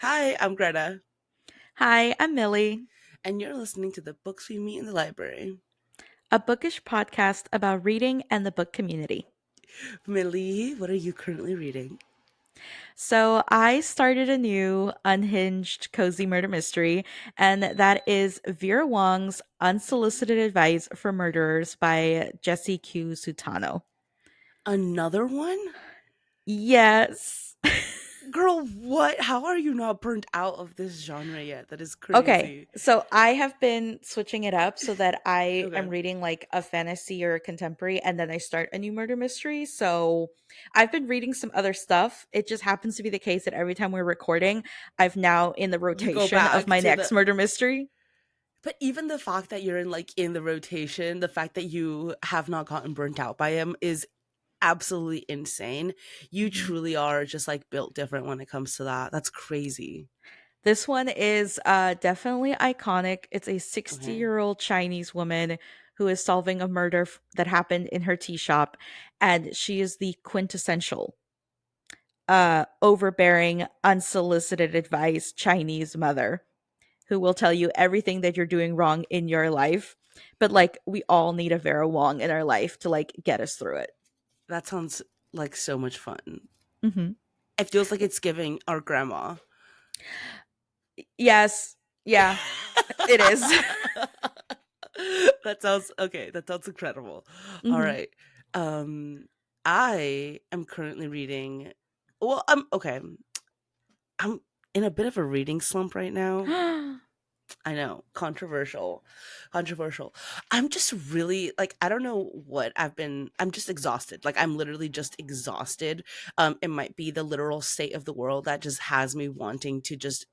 Hi, I'm Greta, Hi, I'm Millie, and you're listening to the Books We Meet in the Library. a bookish podcast about reading and the book community. Millie, what are you currently reading? So, I started a new unhinged cozy murder mystery, and that is Vera Wong's Unsolicited Advice for Murderers by Jesse Q. Sutano. Another one? Yes. Girl, what? How are you not burnt out of this genre yet? That is Okay, crazy. so I have been switching it up so that I am Okay. reading like a fantasy or a contemporary and then I start a new murder mystery. So I've been reading some other stuff. It just happens to be the case that every time we're recording, I've now in the You go rotation of back my to next the murder mystery. but even the fact that you're in the rotation, the fact that you have not gotten burnt out by him is absolutely insane. You Mhm. truly are just like built different when it comes to that. That's crazy. This one is definitely iconic. It's a 60-year-old Okay. year old Chinese woman who is solving a murder that happened in her tea shop, and she is the quintessential overbearing, unsolicited advice Chinese mother who will tell you everything that you're doing wrong in your life. But like, we all need a Vera Wong in our life to like get us through it. That sounds like so much fun. Hmm. It feels like it's giving our grandma. Yes. Yeah, it is. That sounds okay. That sounds incredible. All Hmm. right. I am currently reading. Well, I'm okay. I'm in a bit of a reading slump right now. I know, controversial. Controversial. I'm just really like I don't know what I'm just exhausted. Like I'm literally just exhausted. It might be the literal state of the world that just has me wanting to just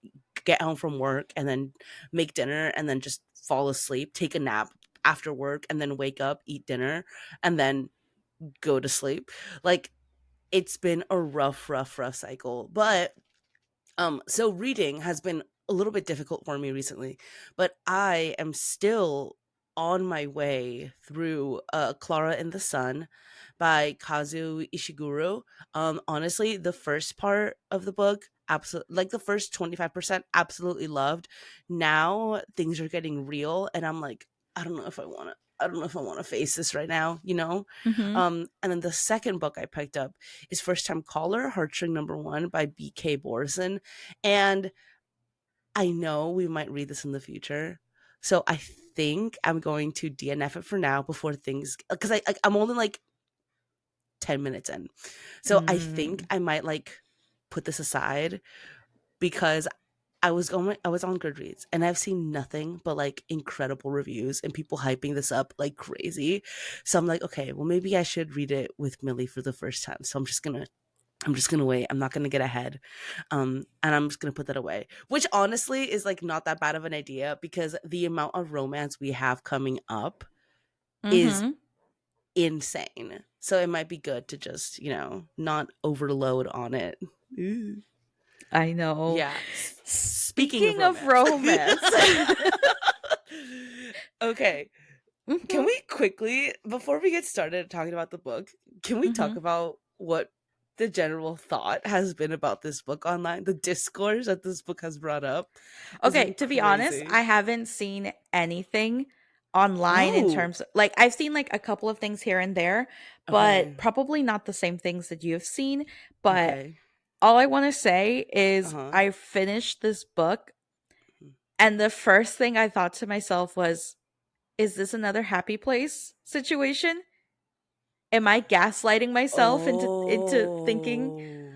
get home from work and then make dinner and then just fall asleep, take a nap after work and then wake up, eat dinner and then go to sleep. Like it's been a rough cycle. But so reading has been a little bit difficult for me recently, but I am still on my way through Clara in the Sun by Kazu Ishiguro. Honestly, the first part of the book, absolutely like the first 25% absolutely loved. Now things are getting real and I'm like, I don't know if I want to face this right now, you know? Hmm. And then the second book I picked up is First Time Caller, Heartstring Number One by B.K. Borson. And I know we might read this in the future. So I think I'm going to DNF it for now before things, because I'm only like 10 minutes in. So I think Mm. I might like put this aside because I was on Goodreads and I've seen nothing but like incredible reviews and people hyping this up like crazy. So I'm like, okay, well maybe I should read it with Millie for the first time. So I'm just gonna wait. I'm not gonna get ahead. And I'm just gonna put that away. Which honestly is like not that bad of an idea because the amount of romance we have coming up is Hmm. insane. So it might be good to just, not overload on it. Ooh. I know. Yeah. Speaking of Speaking of romance. romance. Okay. Can Hmm. we quickly, before we get started talking about the book, can we talk Hmm. about what the general thought has been about this book online? The discourse that this book has brought up has Okay, been to be honest, crazy. I haven't seen anything online in Oh, terms of like I've seen like a couple of things here and there, but okay. probably not the same things that you've seen. But Okay. all I want to say Uh is huh. I finished this book and the first thing I thought to myself was, is this another happy place situation? Am I gaslighting myself into thinking? Oh.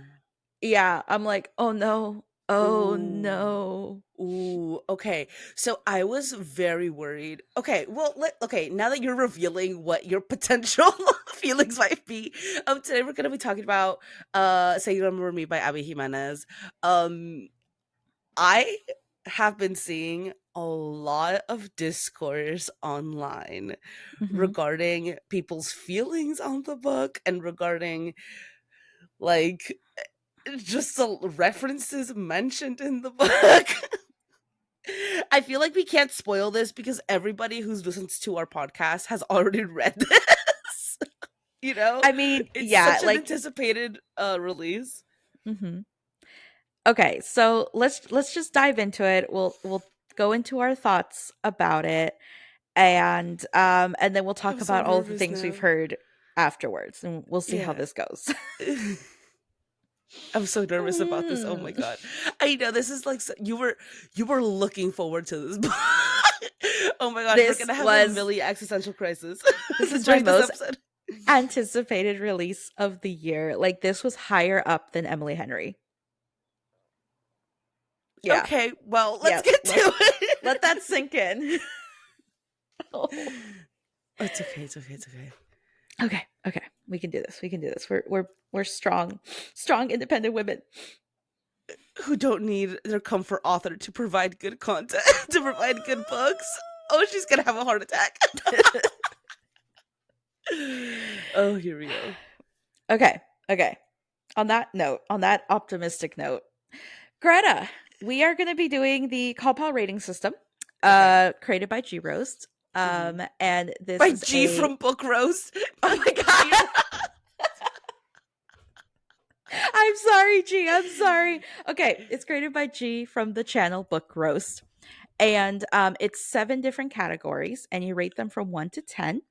Yeah, I'm like, "Oh no. Oh Ooh. no." Ooh, okay. So I was very worried. Okay, well, okay, now that you're revealing what your potential feelings might be, today we're gonna be talking about Say You Remember Me by Abby Jimenez. Um, I have been seeing a lot of discourse online Mhm. regarding people's feelings on the book and regarding like just the references mentioned in the book. I feel like we can't spoil this because everybody who's listens to our podcast has already read this. You know? I mean, It's yeah, such an like anticipated release. mhm. Okay, so let's just dive into it. We'll go into our thoughts about it, and then we'll talk I'm so about all the nervous things we've now. heard afterwards, and we'll see how Yeah. this goes. I'm so nervous about this. Oh my Mm. god. I know this is like you were looking forward to this. Oh my gosh, we're This gonna have a was Millie existential crisis this is my during this most episode. anticipated release of the year. Like this was higher up than Emily Henry. Yeah. Okay, well, let's Yeah. get to Let that it. sink in. It's okay, it's okay, it's okay. Okay. Okay. We can do this. We can do this. We're strong, strong, independent women. Who don't need their comfort author to provide good content, to provide good books. Oh, she's gonna have a heart attack. Oh, here we go. Okay. Okay. On that note, on that optimistic note, Greta, we are going to be doing the Call Pal rating system, Okay. created by G Roast. Mhm. And this By is G a from Book Roast. oh my god. I'm sorry, G. I'm sorry. Okay, it's created by G from the channel Book Roast. And it's 7 different categories, and you rate them from 1 to 10.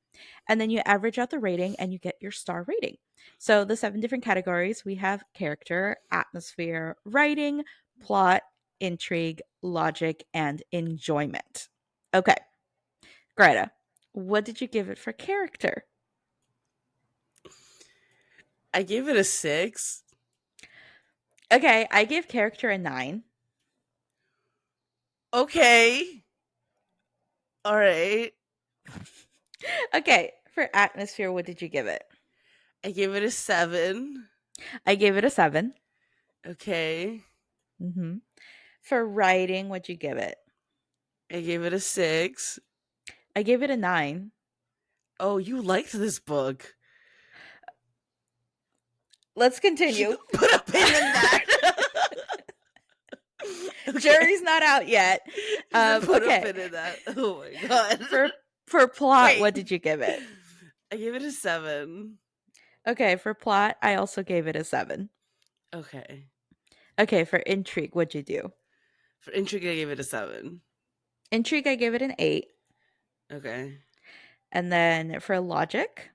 And then you average out the rating and you get your star rating. So, the 7 different categories we have character, atmosphere, writing, plot, intrigue, logic, and enjoyment. Okay, Greta, what did you give it for character? I gave it a 6. Okay, I gave character a 9. Okay. All right. Okay, for atmosphere, what did you give it? I gave it a 7. I gave it a 7. Okay. Hmm. For writing, what'd you give it? I gave it a 6. I gave it a 9. Oh, you liked this book. Let's continue. Put a pin in that. Okay. Jury's not out yet. Put a Okay. pin in that. Oh my god. For plot, Wait. what did you give it? I gave it a 7. Okay, for plot, I also gave it a 7. Okay. Okay, for intrigue, what'd you do? For intrigue, I gave it a 7. Intrigue, I gave it an 8. Okay. And then for logic,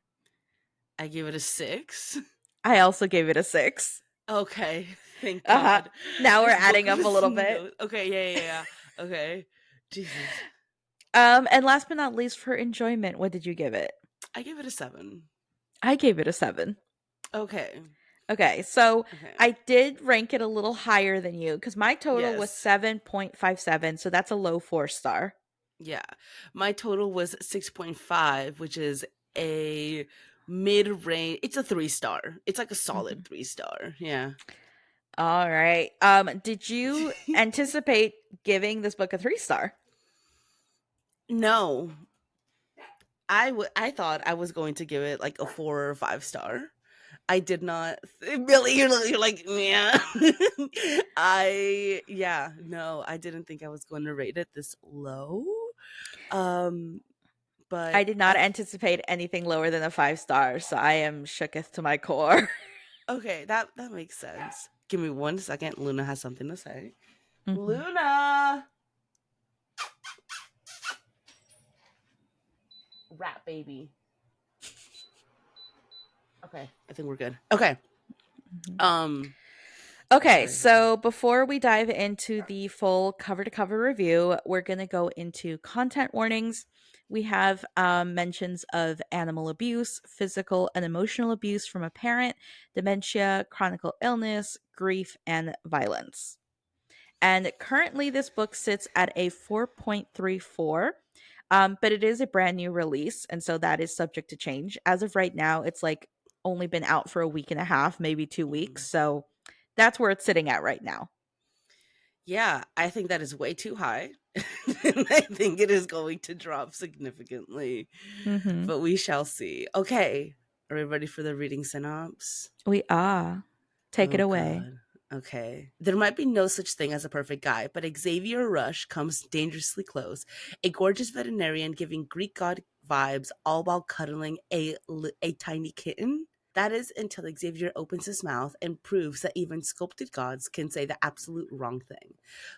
I gave it a 6. I also gave it a 6. Okay. Thank Uh-huh. God. Now we're This book adding up a was little bit. Okay, yeah. Okay. Jesus. And last but not least, for enjoyment, what did you give it? I gave it a 7. I gave it a 7. Okay. Okay, so Okay. I did rank it a little higher than you because my total was Yes. 7.57, so that's a low 4-star. Yeah. My total was 6.5, which is a mid-range. It's a 3-star. It's like a solid 3-star. Yeah. All right. Did you anticipate giving this book a 3-star? No. I thought I was going to give it like a 4 or 5-star. I did not. Billy, you're like, yeah. No, I didn't think I was going to rate it this low. But I did not anticipate anything lower than a 5 star, so I am shooketh to my core. okay, that makes sense. Give me 1 second. Luna has something to say. Mhm. Luna, rat baby. Okay, I think we're good. Okay. Okay, Sorry. so before we dive into the full cover to cover review, we're going to go into content warnings. We have mentions of animal abuse, physical and emotional abuse from a parent, dementia, chronic illness, grief, and violence. And currently, this book sits at a 4.34, but it is a brand new release. And so that is subject to change. As of right now, it's like only been out for a week and a half, maybe 2 weeks. So that's where it's sitting at right now. Yeah, I think that is way too high. I think it is going to drop significantly, Mm-hmm. but we shall see. Okay, are we ready for the reading synopsis? We are. Take it Oh, away. God. Okay. There might be no such thing as a perfect guy, but Xavier Rush comes dangerously close. A gorgeous veterinarian giving Greek god vibes, all while cuddling a tiny kitten. That is until Xavier opens his mouth and proves that even sculpted gods can say the absolute wrong thing.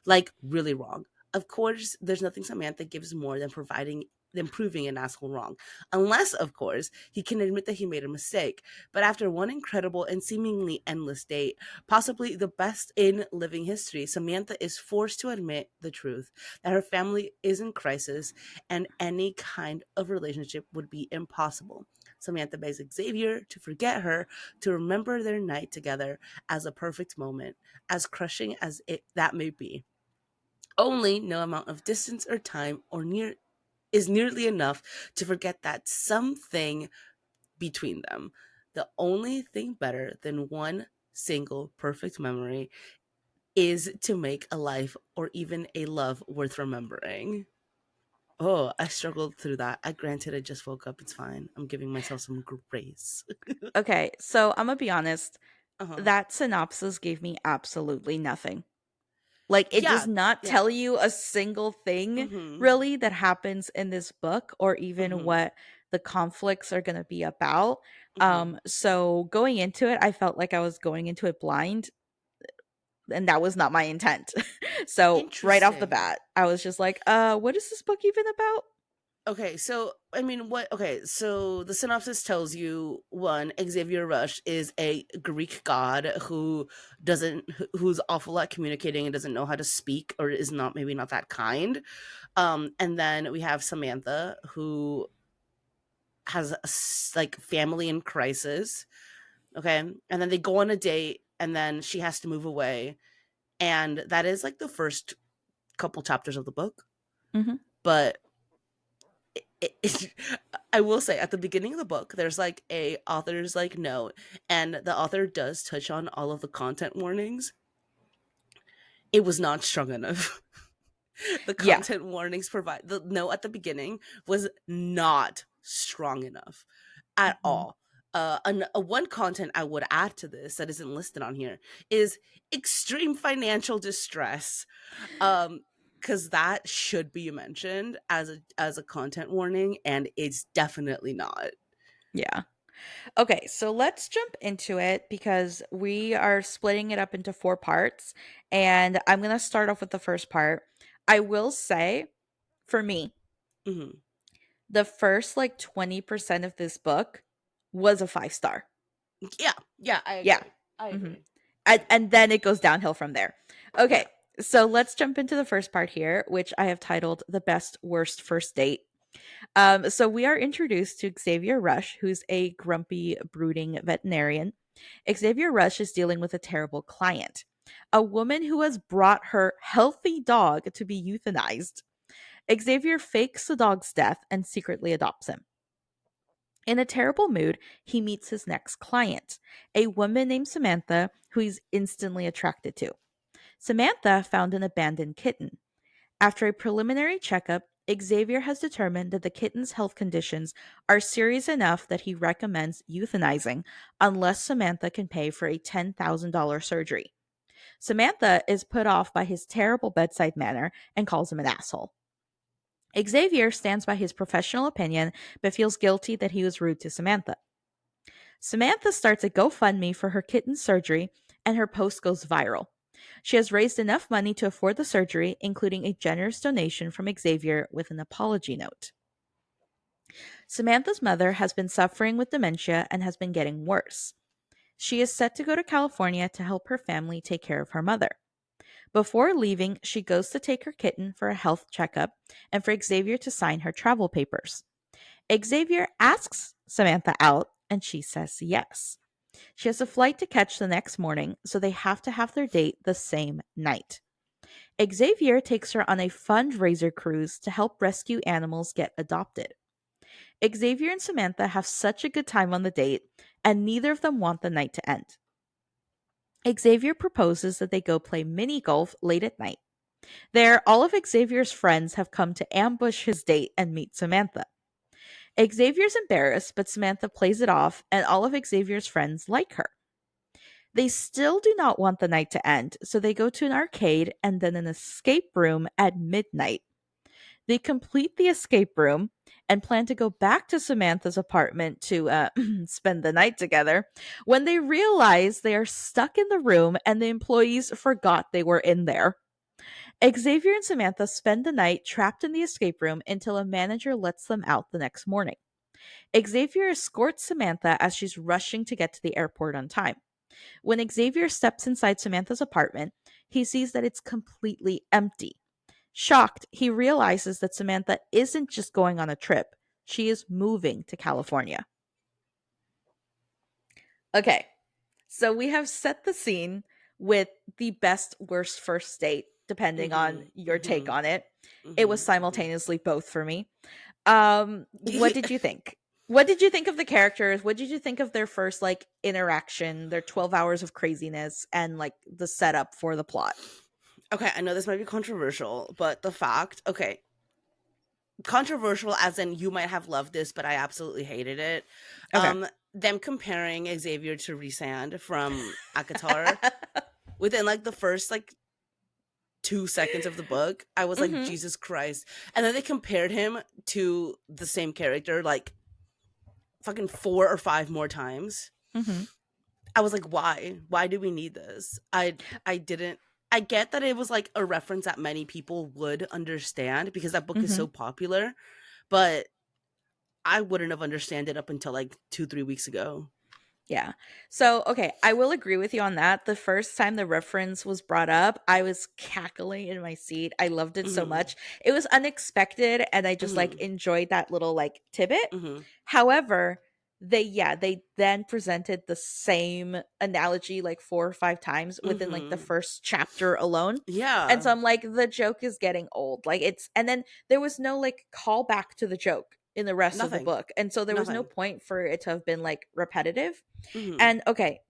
Like, really wrong. Of course, there's nothing Samantha gives more than proving an asshole wrong. Unless, of course, he can admit that he made a mistake. But after one incredible and seemingly endless date, possibly the best in living history, Samantha is forced to admit the truth that her family is in crisis and any kind of relationship would be impossible. Samantha begs Xavier to forget her, to remember their night together as a perfect moment, as crushing as that may be. Only no amount of distance or time or near is nearly enough to forget that something between them. The only thing better than one single perfect memory is to make a life or even a love worth remembering. Oh, I struggled through that. Granted, I just woke up. It's fine. I'm giving myself some grace. Okay, so I'm gonna be honest, Uh huh. that synopsis gave me absolutely nothing. Like, it does Yeah. not Yeah. tell you a single thing Mm-hmm. really that happens in this book or even Mm-hmm. what the conflicts are going to be about. Mm-hmm. So going into it, I felt like I was going into it blind, and that was not my intent. So right off the Interesting. bat, I was just like, what is this book even about? Okay, so I mean, what? Okay, so the synopsis tells you one, Xavier Rush is a Greek god who's awful at communicating and doesn't know how to speak or is not maybe not that kind. And then we have Samantha who has like family in crisis. Okay, and then they go on a date, and then she has to move away, and that is like the first couple chapters of the book, Hmm. but I will say at the beginning of the book, there's like a author's like note, and the author does touch on all of the content warnings. It was not strong enough. The Yeah. content warnings provide the note at the beginning was not strong enough at Hmm. all. A one content I would add to this that isn't listed on here is extreme financial distress. Because that should be mentioned as a content warning, and it's definitely not. Yeah. Okay, so let's jump into it because we are splitting it up into four parts. And I'm going to start off with the first part. I will say, for me, Hmm. the first like 20% of this book was a 5 star. Yeah, yeah, I Yeah. agree. I Hmm. agree. I agree. And then it goes downhill from there. Yeah. Okay, so let's jump into the first part here, which I have titled The Best Worst First Date. So we are introduced to Xavier Rush, who's a grumpy, brooding veterinarian. Xavier Rush is dealing with a terrible client, a woman who has brought her healthy dog to be euthanized. Xavier fakes the dog's death and secretly adopts him. In a terrible mood, he meets his next client, a woman named Samantha, who he's instantly attracted to. Samantha found an abandoned kitten. After a preliminary checkup, Xavier has determined that the kitten's health conditions are serious enough that he recommends euthanizing unless Samantha can pay for a $10,000 surgery. Samantha is put off by his terrible bedside manner and calls him an asshole. Xavier stands by his professional opinion but feels guilty that he was rude to Samantha. Samantha starts a GoFundMe for her kitten's surgery, and her post goes viral. She has raised enough money to afford the surgery, including a generous donation from Xavier with an apology note. Samantha's mother has been suffering with dementia and has been getting worse. She is set to go to California to help her family take care of her mother. Before leaving, she goes to take her kitten for a health checkup and for Xavier to sign her travel papers. Xavier asks Samantha out, and she says yes. She has a flight to catch the next morning, so they have to have their date the same night. Xavier takes her on a fundraiser cruise to help rescue animals get adopted. Xavier and Samantha have such a good time on the date, and neither of them want the night to end. Xavier proposes that they go play mini golf late at night. There, all of Xavier's friends have come to ambush his date and meet Samantha. Xavier's embarrassed, but Samantha plays it off, and all of Xavier's friends like her. They still do not want the night to end, so they go to an arcade and then an escape room at midnight. They complete the escape room, and plan to go back to Samantha's apartment to spend the night together when they realize they are stuck in the room and the employees forgot they were in there. Xavier and Samantha spend the night trapped in the escape room until a manager lets them out the next morning. Xavier escorts Samantha as she's rushing to get to the airport on time. When Xavier steps inside Samantha's apartment, he sees that it's completely empty. Shocked, he realizes that Samantha isn't just going on a trip, she is moving to California. Okay, so we have set the scene with the best worst first date, depending on Mhm. your take Mhm. on it. It was Mhm. Mhm. simultaneously both for me. What did you think? What did you think of the characters? What did you think of their first like interaction, their 12 hours of craziness and like the setup for the plot? Okay, I know this might be controversial, but the fact, okay, controversial as in you might have loved this, but I absolutely hated it. Okay. Them comparing Xavier to Resand from Akatar within like the first like 2 seconds of the book, I was like, Mhm. Jesus Christ. And then they compared him to the same character like fucking 4 or 5 more times. Mhm. I was like, why? Why do we need this? I didn't I get that it was like a reference that many people would understand because that book is so Mhm. popular, but I wouldn't have understand it up until like 2, 3 weeks ago. Yeah. So, okay, I will agree with you on that. The first time the reference was brought up, I was cackling in my seat. I loved it so Hmm. much. It was unexpected and I just like Hmm. enjoyed that little like tidbit. Hmm. However, they then presented the same analogy like 4 or 5 times within like the Hmm. first chapter alone. And Yeah. so I'm like, the joke is getting old. Like it's, and then there was no like callback to the joke in the rest of the Nothing. book. And so there was no Nothing. point for it to have been like repetitive. Hmm. And okay,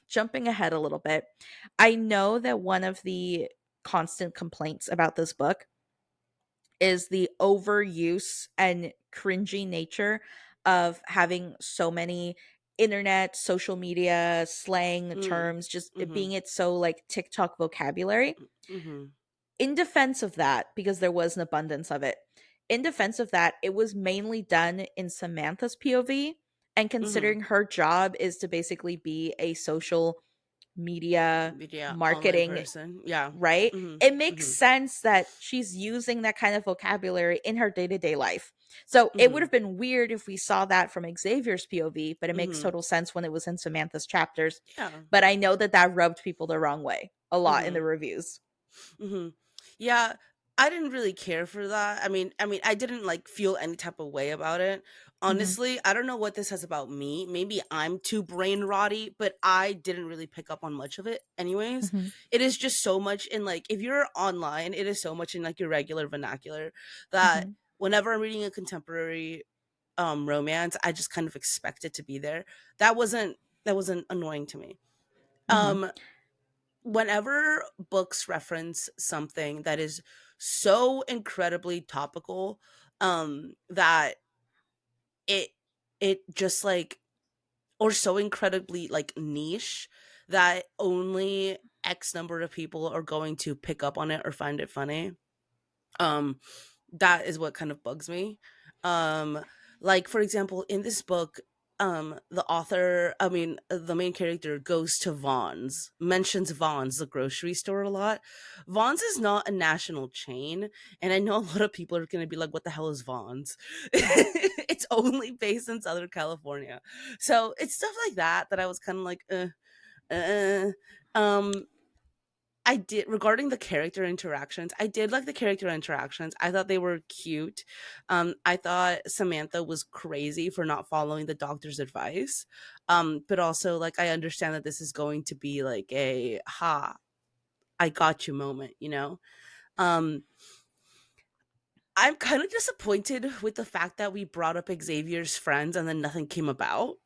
jumping ahead a little bit, I know that one of the constant complaints about this book is the overuse and cringy nature of having so many internet, social media, slang Mm. terms, just it Hmm. being it so like TikTok vocabulary. Hmm. In defense of that, because there was an abundance of it, in defense of that, it was mainly done in Samantha's POV. And Hmm. considering her job is to basically be a social media Yeah, online marketing, person. Yeah. right? Hmm. It makes Hmm. sense that she's using that kind of vocabulary in her day to day life. So it would Hmm. have been weird if we saw that from Xavier's POV, but it makes Hmm. total sense when it was in Samantha's chapters. Yeah. But I know that that rubbed people the wrong way a lot in the Hmm. reviews. Hmm. Yeah, I didn't really care for that. I mean, I didn't like feel any type of way about it. Hmm. Honestly, I don't know what this says about me. Maybe I'm too brain rotty, but I didn't really pick up on much of it. Anyways, Hmm. it is just so much in like if you're online, it is so much in like your regular vernacular that Hmm. whenever I'm reading a contemporary romance, I just kind of expect it to be there. That wasn't annoying to me. Hmm. Um whenever books reference something that is so incredibly topical that it just like or so incredibly like niche that only x number of people are going to pick up on it or find it funny, um that is what kind of bugs me. um like for example in this book, the author, I mean the main character goes to Vaughn's, mentions Vaughn's the grocery store a lot. Vaughn's is not a national chain, and I know a lot of people are going to be like what the hell is Vaughn's. It's only based in Southern California, so it's stuff like that that I was kind of like uh. um I did regarding the character interactions. I did like the character interactions. I thought they were cute. I thought Samantha was crazy for not following the doctor's advice. But also like I understand that this is going to be like a ha, I got you moment, you know? Um, I'm kind of disappointed with the fact that we brought up Xavier's friends and then nothing came about.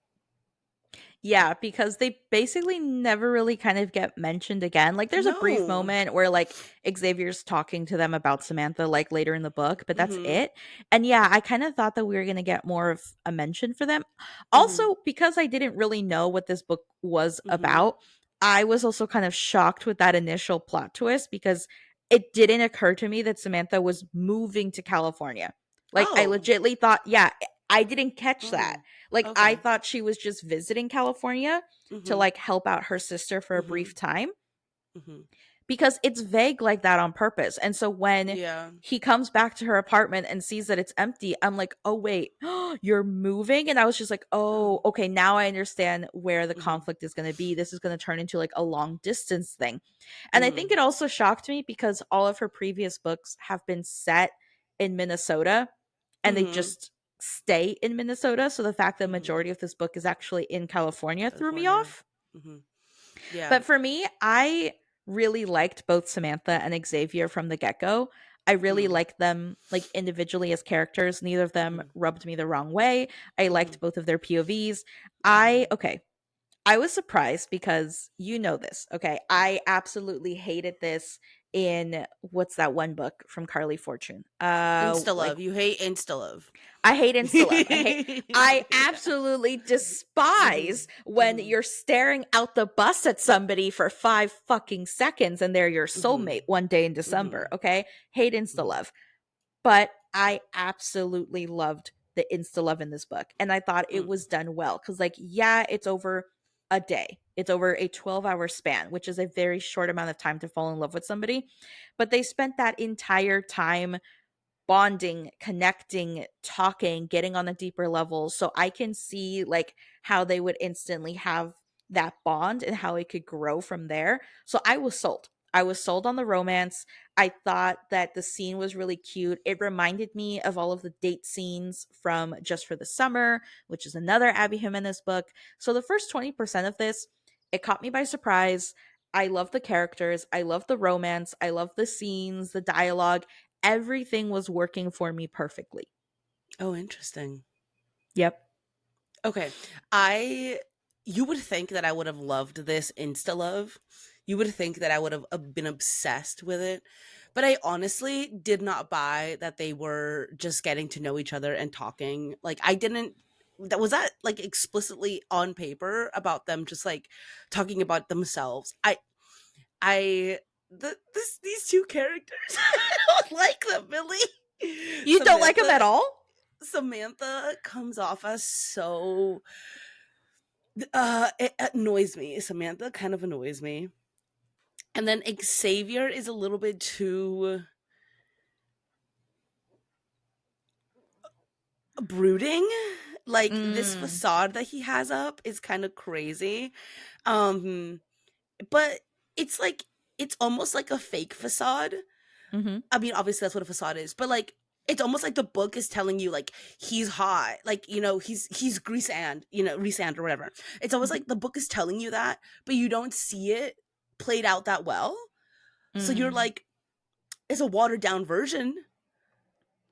Yeah, because they basically never really kind of get mentioned again. Like there's a brief No. moment where like Xavier's talking to them about Samantha like later in the book, but that's Mm-hmm. it. And yeah, I kind of thought that we were going to get more of a mention for them. Mm-hmm. Also, because I didn't really know what this book was Mm-hmm. about, I was also kind of shocked with that initial plot twist because it didn't occur to me that Samantha was moving to California. Like, I Oh. legitly thought, yeah, I didn't catch that. Oh. Like, I Okay. thought she was just visiting California to, Mhm. like, help out her sister for a Mhm. brief time, Mhm. because it's vague like that on purpose. And so when Yeah. he comes back to her apartment and sees that it's empty, I'm like, "Oh wait, you're moving?" And I was just like, "Oh, Oh. okay, now I understand where the Mhm. conflict is going to be. This is going to turn into like a long distance thing." And I think Mhm. it also shocked me because all of her previous books have been set in Minnesota, and they Mhm. just stay in Minnesota. So the fact that Mhm. majority of this book is actually in California threw me California. off. Mhm. Yeah. But for me, I really liked both Samantha and Xavier from the get-go. I really Mm. liked them like individually as characters. Neither of them Mhm. rubbed me the wrong way. I liked Mhm. both of their POVs. Mhm. I was surprised because you know this. Okay. I absolutely hated this in what's that one book from Carly Fortune? Insta Like love. You hate insta love. I hate insta love. I Yeah. absolutely Mhm. despise when Mhm. you're staring out the bus at somebody for 5 fucking seconds and they're your soulmate Mhm. one day in December, Mhm. okay? Hate insta Mhm. love. But I absolutely loved the insta love in this book, and I thought it Mm. was done well cuz like yeah, it's over a day. It's over a 12-hour span, which is a very short amount of time to fall in love with somebody, but they spent that entire time bonding, connecting, talking, getting on a deeper level. So I can see like how they would instantly have that bond and how it could grow from there. So I was sold. I was sold on the romance. I thought that the scene was really cute. It reminded me of all of the date scenes from Just for the Summer, which is another Abby Jimenez book. So the first 20% of this, it caught me by surprise. I love the characters. I love the romance. I love the scenes, the dialogue. Everything was working for me perfectly. Oh, interesting. Yep. Okay. I You would think that I would have loved this insta love. You would think that I would have been obsessed with it. But I honestly did not buy that they were just getting to know each other and talking. Like I didn't that was that like explicitly on paper about them just like talking about themselves. I these two characters I don't like them, Millie. You don't like him at all? Samantha comes off as so it annoys me. Samantha kind of annoys me. And then Xavier is a little bit too brooding. Like this Mm. facade that he has up is kind of crazy. Um but it's like it's almost like a fake facade. Mhm. I mean, obviously that's what a facade is, but like it's almost like the book is telling you like he's hot, like he's grease and grease and or whatever. It's almost Mhm. like the book is telling you that, but you don't see it played out that well. So you're Mm. like, it's a watered down version.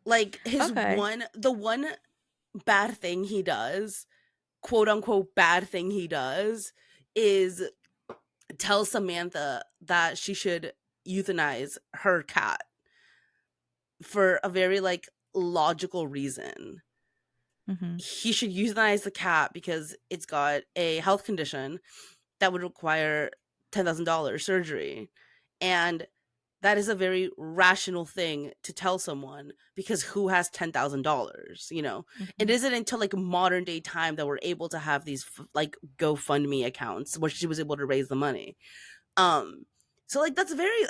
Like Okay. the one bad thing he does, quote unquote bad thing he does, is tell Samantha that she should euthanize her cat for a very like logical reason. Mhm. He should euthanize the cat because it's got a health condition that would require $10,000 surgery. And that is a very rational thing to tell someone because who has $10,000, It Mhm. isn't until like modern day time that we're able to have these like GoFundMe accounts where she was able to raise the money. Um so like that's a very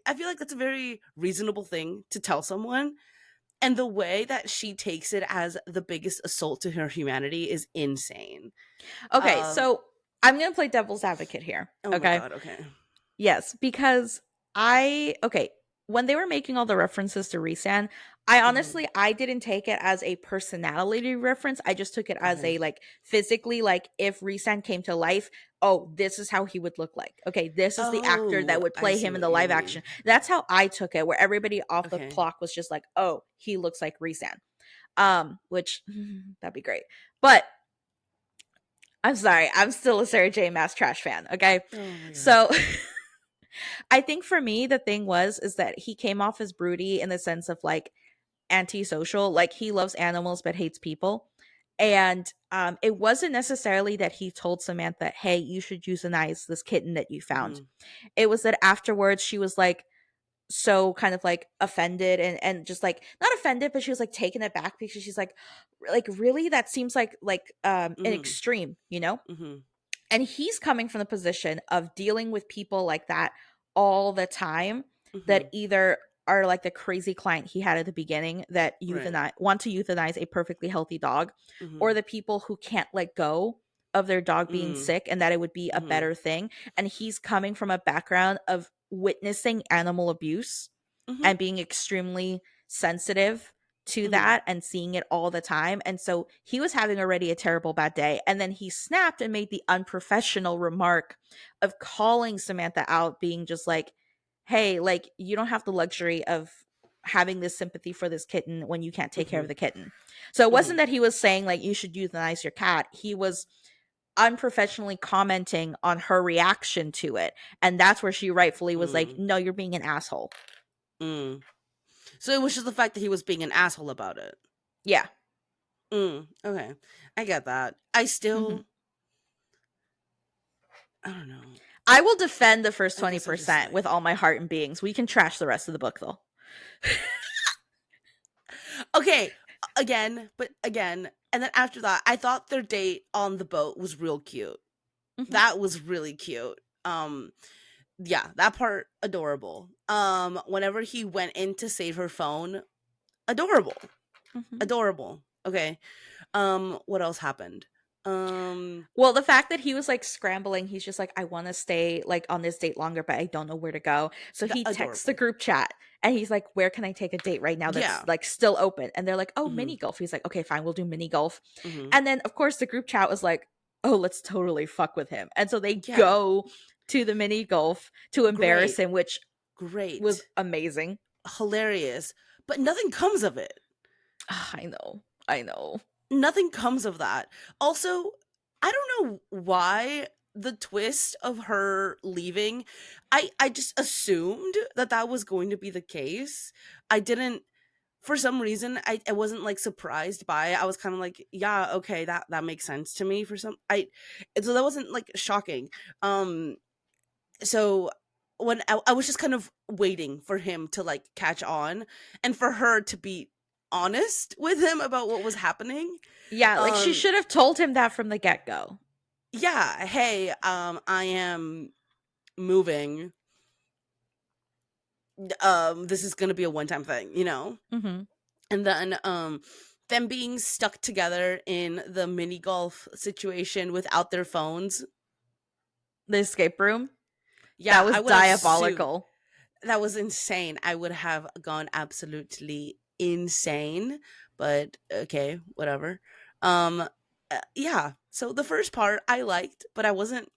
I feel like that's a very reasonable thing to tell someone, and the way that she takes it as the biggest assault to her humanity is insane. Okay, Um, so I'm going to play devil's advocate here, oh my okay? god, okay. Yes, because when they were making all the references to Risan, I Mhm. honestly I didn't take it as a personality reference. I just took it as Okay. a like physically like if Risan came to life, oh, this is how he would look like. Okay, this is the actor Oh, that would I play see him in what the you live mean. action. That's how I took it, where everybody off the Okay. clock was just like, "Oh, he looks like Risan." Which that'd be great. But I'm sorry, I'm still a Sarah J. Maas trash fan, okay? Oh my god. So I think for me, the thing is that he came off as broody in the sense of like antisocial, like he loves animals but hates people. And it wasn't necessarily that he told Samantha, hey, you should euthanize this kitten that you found. Mhm. It was that afterwards she was like, so kind of like offended and just like not offended, but she was like taken aback because she's like really that seems like an Mhm. extreme, you know? Mhm. And he's coming from the position of dealing with people like that all the time that Mhm. either are like the crazy client he had at the beginning that Right. want to euthanize a perfectly healthy dog, or Mhm. the people who can't let go of their dog being Mhm. sick and that it would be a Mhm. better thing. And he's coming from a background of witnessing animal abuse Mhm. and being extremely sensitive to Mhm. that and seeing it all the time. And so he was having already a terrible bad day. And then he snapped and made the unprofessional remark of calling Samantha out, being just like, hey, like, you don't have the luxury of having this sympathy for this kitten when you can't take care of Mhm. the kitten. So it wasn't Mhm. that he was saying, like, you should euthanize your cat. He was unprofessionally commenting on her reaction to it. And that's where she rightfully was like, Mm. no, you're being an asshole. Mm. So it was just the fact that he was being an asshole about it. Yeah. Okay. I get that. I Hmm. still I don't know. I will defend the first I guess I just 20% with like all my heart and beings. We can trash the rest of the book though. okay, again, and then after that, I thought their date on the boat was real cute. Hmm. That was really cute. Yeah, that part adorable. Whenever he went in to save her phone, adorable. Hmm. Adorable. Okay. What else happened? Um, Well, the fact that he was like scrambling, he's just like, I want to stay like on this date longer, but I don't know where to go. So he texts the adorable. group chat and he's like, where can I take a date right now that's Yeah. like still open? And they're like, oh, Mhm. mini golf. He's like, okay, fine, we'll do mini golf. Mhm. And then, of course, the group chat was like, oh, let's totally fuck with him. And so they Yeah. go to the mini golf to embarrass Great. him, which was Great. amazing. Hilarious. But nothing comes of it. Ah, I know. I know. Nothing comes of that. Also, I don't know why the twist of her leaving. I just assumed that that was going to be the case. I didn't for some reason I wasn't like surprised by it. I was kind of like, yeah, okay, that makes sense to me for some I so that wasn't like shocking. Um so when I was just kind of waiting for him to like catch on and for her to be honest with him about what was happening. Yeah, like she um should have told him that from the get go. yeah, hey, I am moving. This is gonna be a one-time thing, you know. Hmm. And then them being stuck together in the mini golf situation without their phones. The escape room. That Yeah, was I would have sued. diabolical. That was insane. I would have gone absolutely insane, but okay, whatever. Um yeah, so the first part I liked, but I wasn't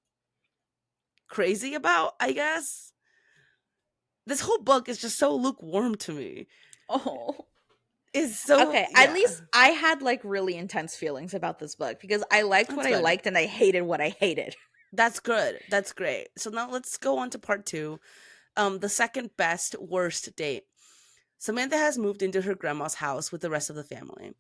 crazy about, I guess. This whole book is just so lukewarm to me. Oh. Is so Okay, at yeah. least I had like really intense feelings about this book because I liked what That's I good. liked and I hated what I hated. That's good. That's great. So now let's go on to part 2. The second best worst date. Samantha has moved into her grandma's house with the rest of the family.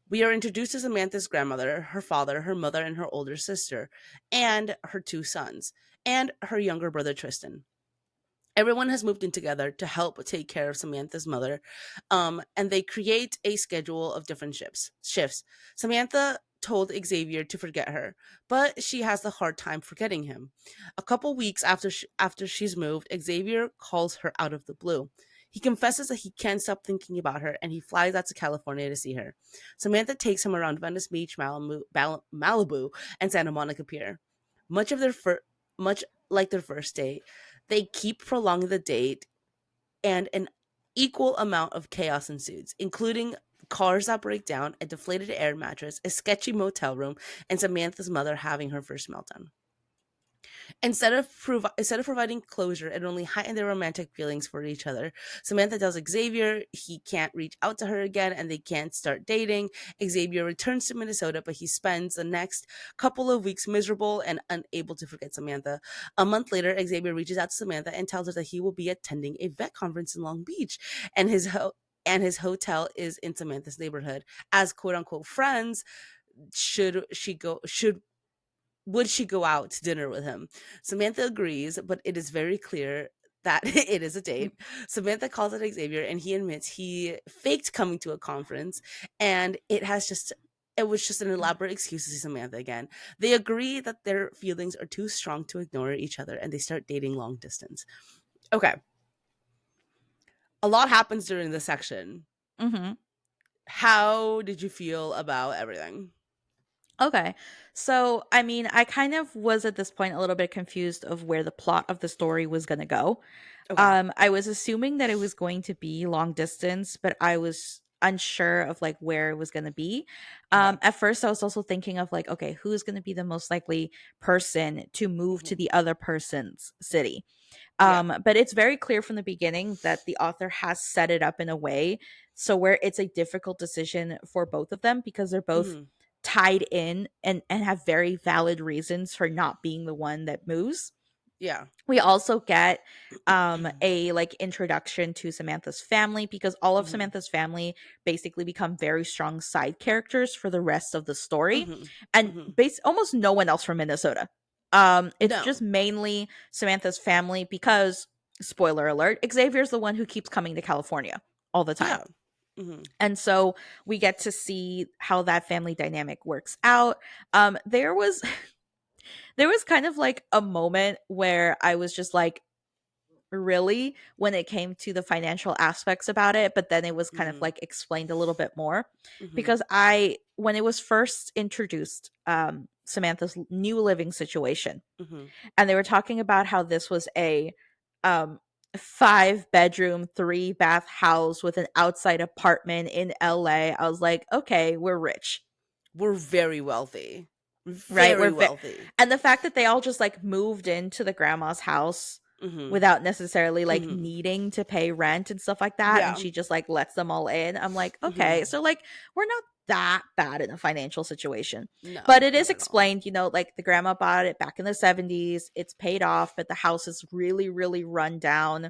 We are introduced to Samantha's grandmother, her father, her mother, and her older sister, and her 2 sons, and her younger brother Tristan. Everyone has moved in together to help take care of Samantha's mother, and they create a schedule of different shifts. Samantha told Xavier to forget her, but she has a hard time forgetting him. A couple weeks after she's moved, Xavier calls her out of the blue. He confesses that he can't stop thinking about her, and he flies out to California to see her. Samantha takes him around Venice Beach, Malibu, and Santa Monica Pier. Much of their much like their first date, they keep prolonging the date, and an equal amount of chaos ensues, including cars that break down, a deflated air mattress, a sketchy motel room, and Samantha's mother having her first meltdown. Instead of providing closure, it only heightened their romantic feelings for each other. Samantha tells Xavier he can't reach out to her again and they can't start dating. Xavier returns to Minnesota, but he spends the next couple of weeks miserable and unable to forget Samantha. A month later, Xavier reaches out to Samantha and tells her that he will be attending a vet conference in Long Beach, and his hotel is in Samantha's neighborhood. As quote unquote friends, should would she go out to dinner with him? Samantha agrees, but it is very clear that it is a date. Samantha calls it Xavier, and he admits he faked coming to a conference, and it was just an elaborate excuse to see Samantha again. They agree that their feelings are too strong to ignore each other, and they start dating long distance. Okay, a lot happens during this section. Mm-hmm. How did you feel about everything? Okay. So, I mean, I kind of was at this point a little bit confused of where the plot of the story was going to go. Okay. I was assuming that it was going to be long distance, but I was unsure of like where it was going to be. Okay. At first I was also thinking of like, okay, who's going to be the most likely person to move to Mhm. the other person's city? Yeah. But it's very clear from the beginning that the author has set it up in a way so where it's a difficult decision for both of them because they're both Mhm. tied in and have very valid reasons for not being the one that moves. Yeah. We also get a like introduction to Samantha's family because all of Mhm. Samantha's family basically become very strong side characters for the rest of the story, Mhm. and Mhm. almost no one else from Minnesota. It's just No. mainly Samantha's family because spoiler alert, Xavier's the one who keeps coming to California all the time. Yeah. Mhm. And so we get to see how that family dynamic works out. There was there was kind of like a moment where I was just like, really, when it came to the financial aspects about it, but then it was kind of Mhm. like explained a little bit more Mhm. because when it was first introduced, Samantha's new living situation, Mhm. and they were talking about how this was a um 5 bedroom 3 bath house with an outside apartment in LA. I was like, okay, we're rich. We're very wealthy. Right? Very wealthy. And the fact that they all just like moved into the grandma's house Mhm. without necessarily like Mhm. needing to pay rent and stuff like that, and Yeah. she just like lets them all in. I'm like, okay, Mhm. so like we're not that bad in a financial situation. But No, it is not at all. explained, like the grandma bought it back in the 70s. It's paid off, but the house is really really run down.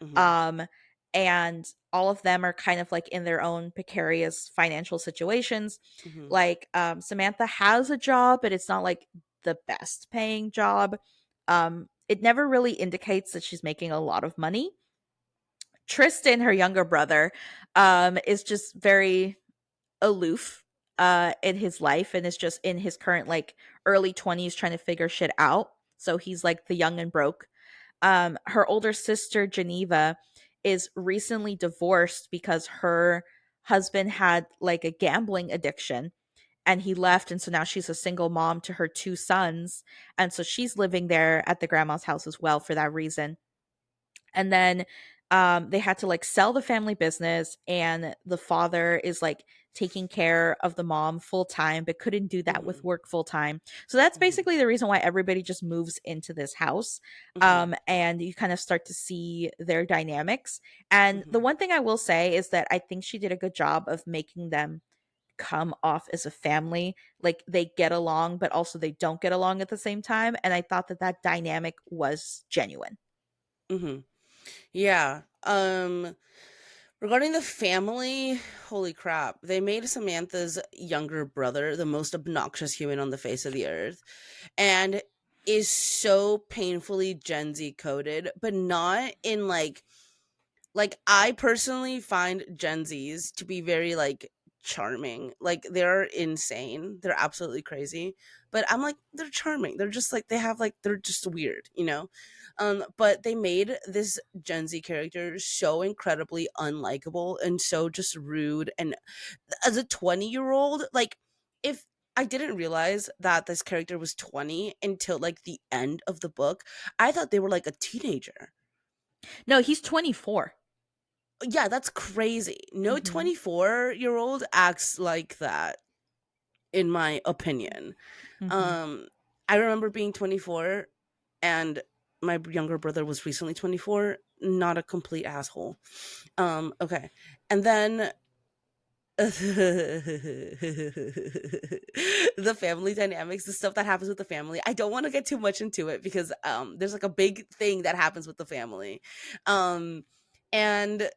Mhm. um and all of them are kind of like in their own precarious financial situations. Mhm. Like Samantha has a job, but it's not like the best paying job. It never really indicates that she's making a lot of money. Tristan, her younger brother, is just very aloof in his life and is just in his current like early 20s trying to figure shit out. So he's like the young and broke. Her older sister Geneva is recently divorced because her husband had like a gambling addiction and he left, and so now she's a single mom to her 2 sons, and so she's living there at the grandma's house as well for that reason. And then they had to like sell the family business, and the father is like taking care of the mom full time but couldn't do that with Mhm. work full time. So that's Mhm. basically the reason why everybody just moves into this house. Mhm. And you kind of start to see their dynamics. And the Mhm. one thing I will say is that I think she did a good job of making them come off as a family. Like they get along but also they don't get along at the same time, and I thought that that dynamic was genuine. Mhm. Yeah. Regarding the family, holy crap. They made Samantha's younger brother the most obnoxious human on the face of the earth and is so painfully Gen Z coded, but not in like I personally find Gen Zs to be very like charming. Like they're insane. They're absolutely crazy. But I'm like they're charming. They're just like they're just weird, you know? But they made this Gen Z character so incredibly unlikable and so just rude, and as a 20-year-old, like if I didn't realize that this character was 20 until like the end of the book. I thought they were like a teenager. No, he's 24. Yeah, that's crazy. No Mm-hmm. 24-year-old acts like that, in my opinion. Mm-hmm. Um, I remember being 24 and my younger brother was recently 24. Not a complete asshole. Okay. And then the family dynamics, the stuff that happens with the family. I don't want to get too much into it because there's like a big thing that happens with the family. Um and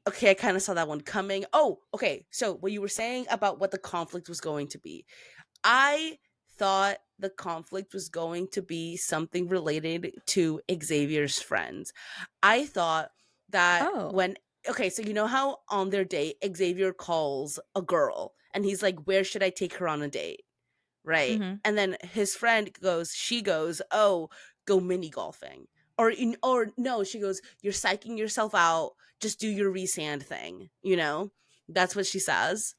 okay, I kind of saw that one coming. Oh, okay. So what you were saying about what the conflict was going to be, I thought the conflict was going to be something related to Xavier's friends. I thought that Oh. when okay, so you know how on their date Xavier calls a girl and he's like, "Where should I take her on a date?" Right? Mhm. And then his friend goes, she goes, "Oh, go mini golfing." Or no, she goes, "You're psyching yourself out. Just do your resand thing." You know? That's what she says.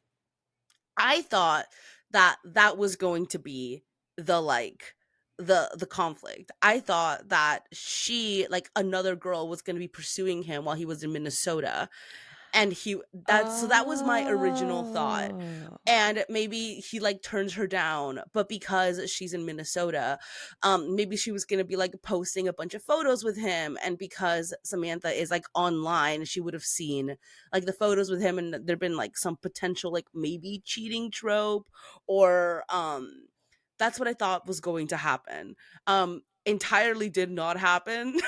I thought that that was going to be the like the conflict. I thought that she like another girl was going to be pursuing him while he was in Minnesota, and that was my original thought. Oh. And maybe he like turns her down, but because she's in Minnesota, maybe she was gonna be like posting a bunch of photos with him, and because Samantha is like online, she would have seen like the photos with him, and there'd been like some potential like maybe cheating trope, or that's what I thought was going to happen. Entirely did not happen.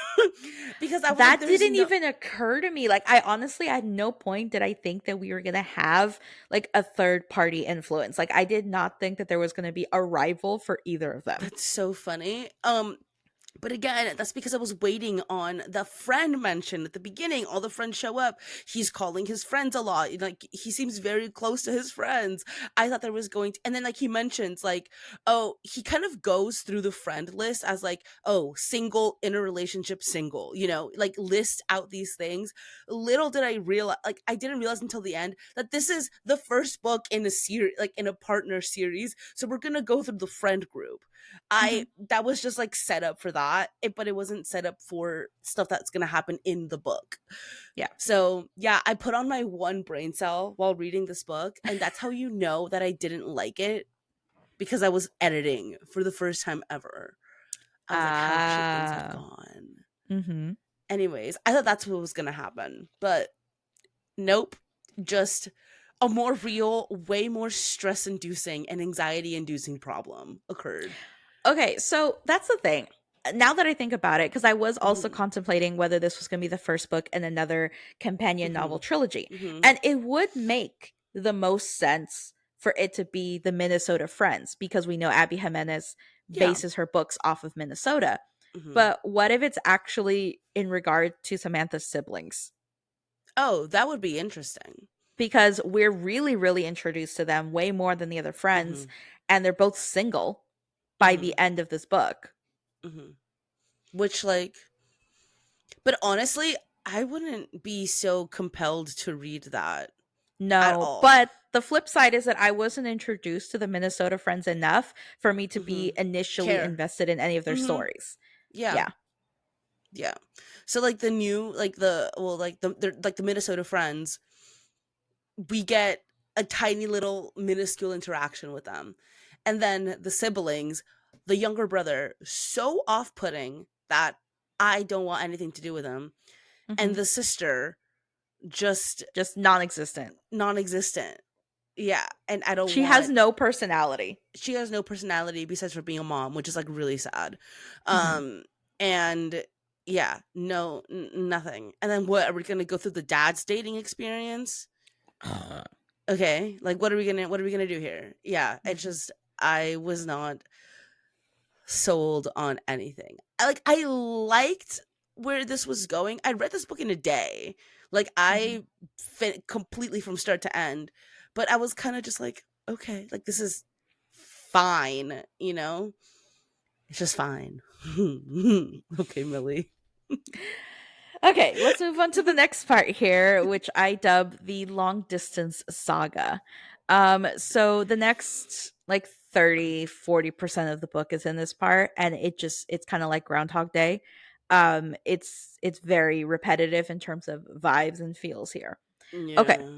Because I was like, That there's didn't no even occur to me. Like, I honestly, at no point did I think that we were going to have like a third party influence. Like, I did not think that there was going to be a rival for either of them. that's so funny. But again, that's because I was waiting on the friend mentioned at the beginning. All the friends show up. He's calling his friends a lot. Like he seems very close to his friends. I thought there was going to, and then like he mentions like, oh, he kind of goes through the friend list as like, oh, single, in a relationship, single. Like list out these things. Little did I realize, like I didn't realize until the end that this is the first book in a series, like in a partner series. So we're gonna go through the friend group. Mhm. I that was just like set up for that, but it wasn't set up for stuff that's gonna happen in the book. Yeah. So yeah, I put on my one brain cell while reading this book, and that's how you know that I didn't like it, because I was editing for the first time ever. I was like, how should things have Ah. gone? Mhm. Anyways, I thought that's what was gonna happen, but nope. Just a more real, way more stress inducing and anxiety inducing problem occurred. Okay, so that's the thing. Now that I think about it, because I was also Hmm. contemplating whether this was going to be the first book in another companion novel Hmm. trilogy. Hmm. And it would make the most sense for it to be the Minnesota Friends, because we know Abby Jimenez Yeah. bases her books off of Minnesota. Hmm. But what if it's actually in regard to Samantha's siblings? Oh, that would be interesting. Because we're really, really introduced to them way more than the other friends, Hmm. and they're both single by Hmm. the end of this book. Hmm. Which, like, but honestly, I wouldn't be so compelled to read that at No, all. but the flip side is that I wasn't introduced to the Minnesota Friends enough for me to Hmm. be initially Care. invested in any of their Hmm. stories. Yeah. Yeah. Yeah. So, like, the new, like, like the Minnesota Friends, we get a tiny little minuscule interaction with them. And then the siblings, the younger brother, so off putting that I don't want anything to do with him. Hmm. And the sister, just Just non existent. non-existent. Yeah, and I don't She has want no personality. she has no personality besides for being a mom, which is like really sad. Hmm. Um and yeah, no, nothing. And then what, are we going to go through the dad's dating experience? Okay, like what are we going to do here? Yeah, it's Hmm. just I was not sold on anything. I liked where this was going. I read this book in a day. Like Hmm. I fit completely from start to end, but I was kind of just like, okay, like this is fine. It's just fine. Okay, Millie. Okay, let's move on to the next part here, which I dub the long distance saga. So the next like 30-40% of the book is in this part, and it's kind of like Groundhog Day. It's very repetitive in terms of vibes and feels here. Okay. Yeah.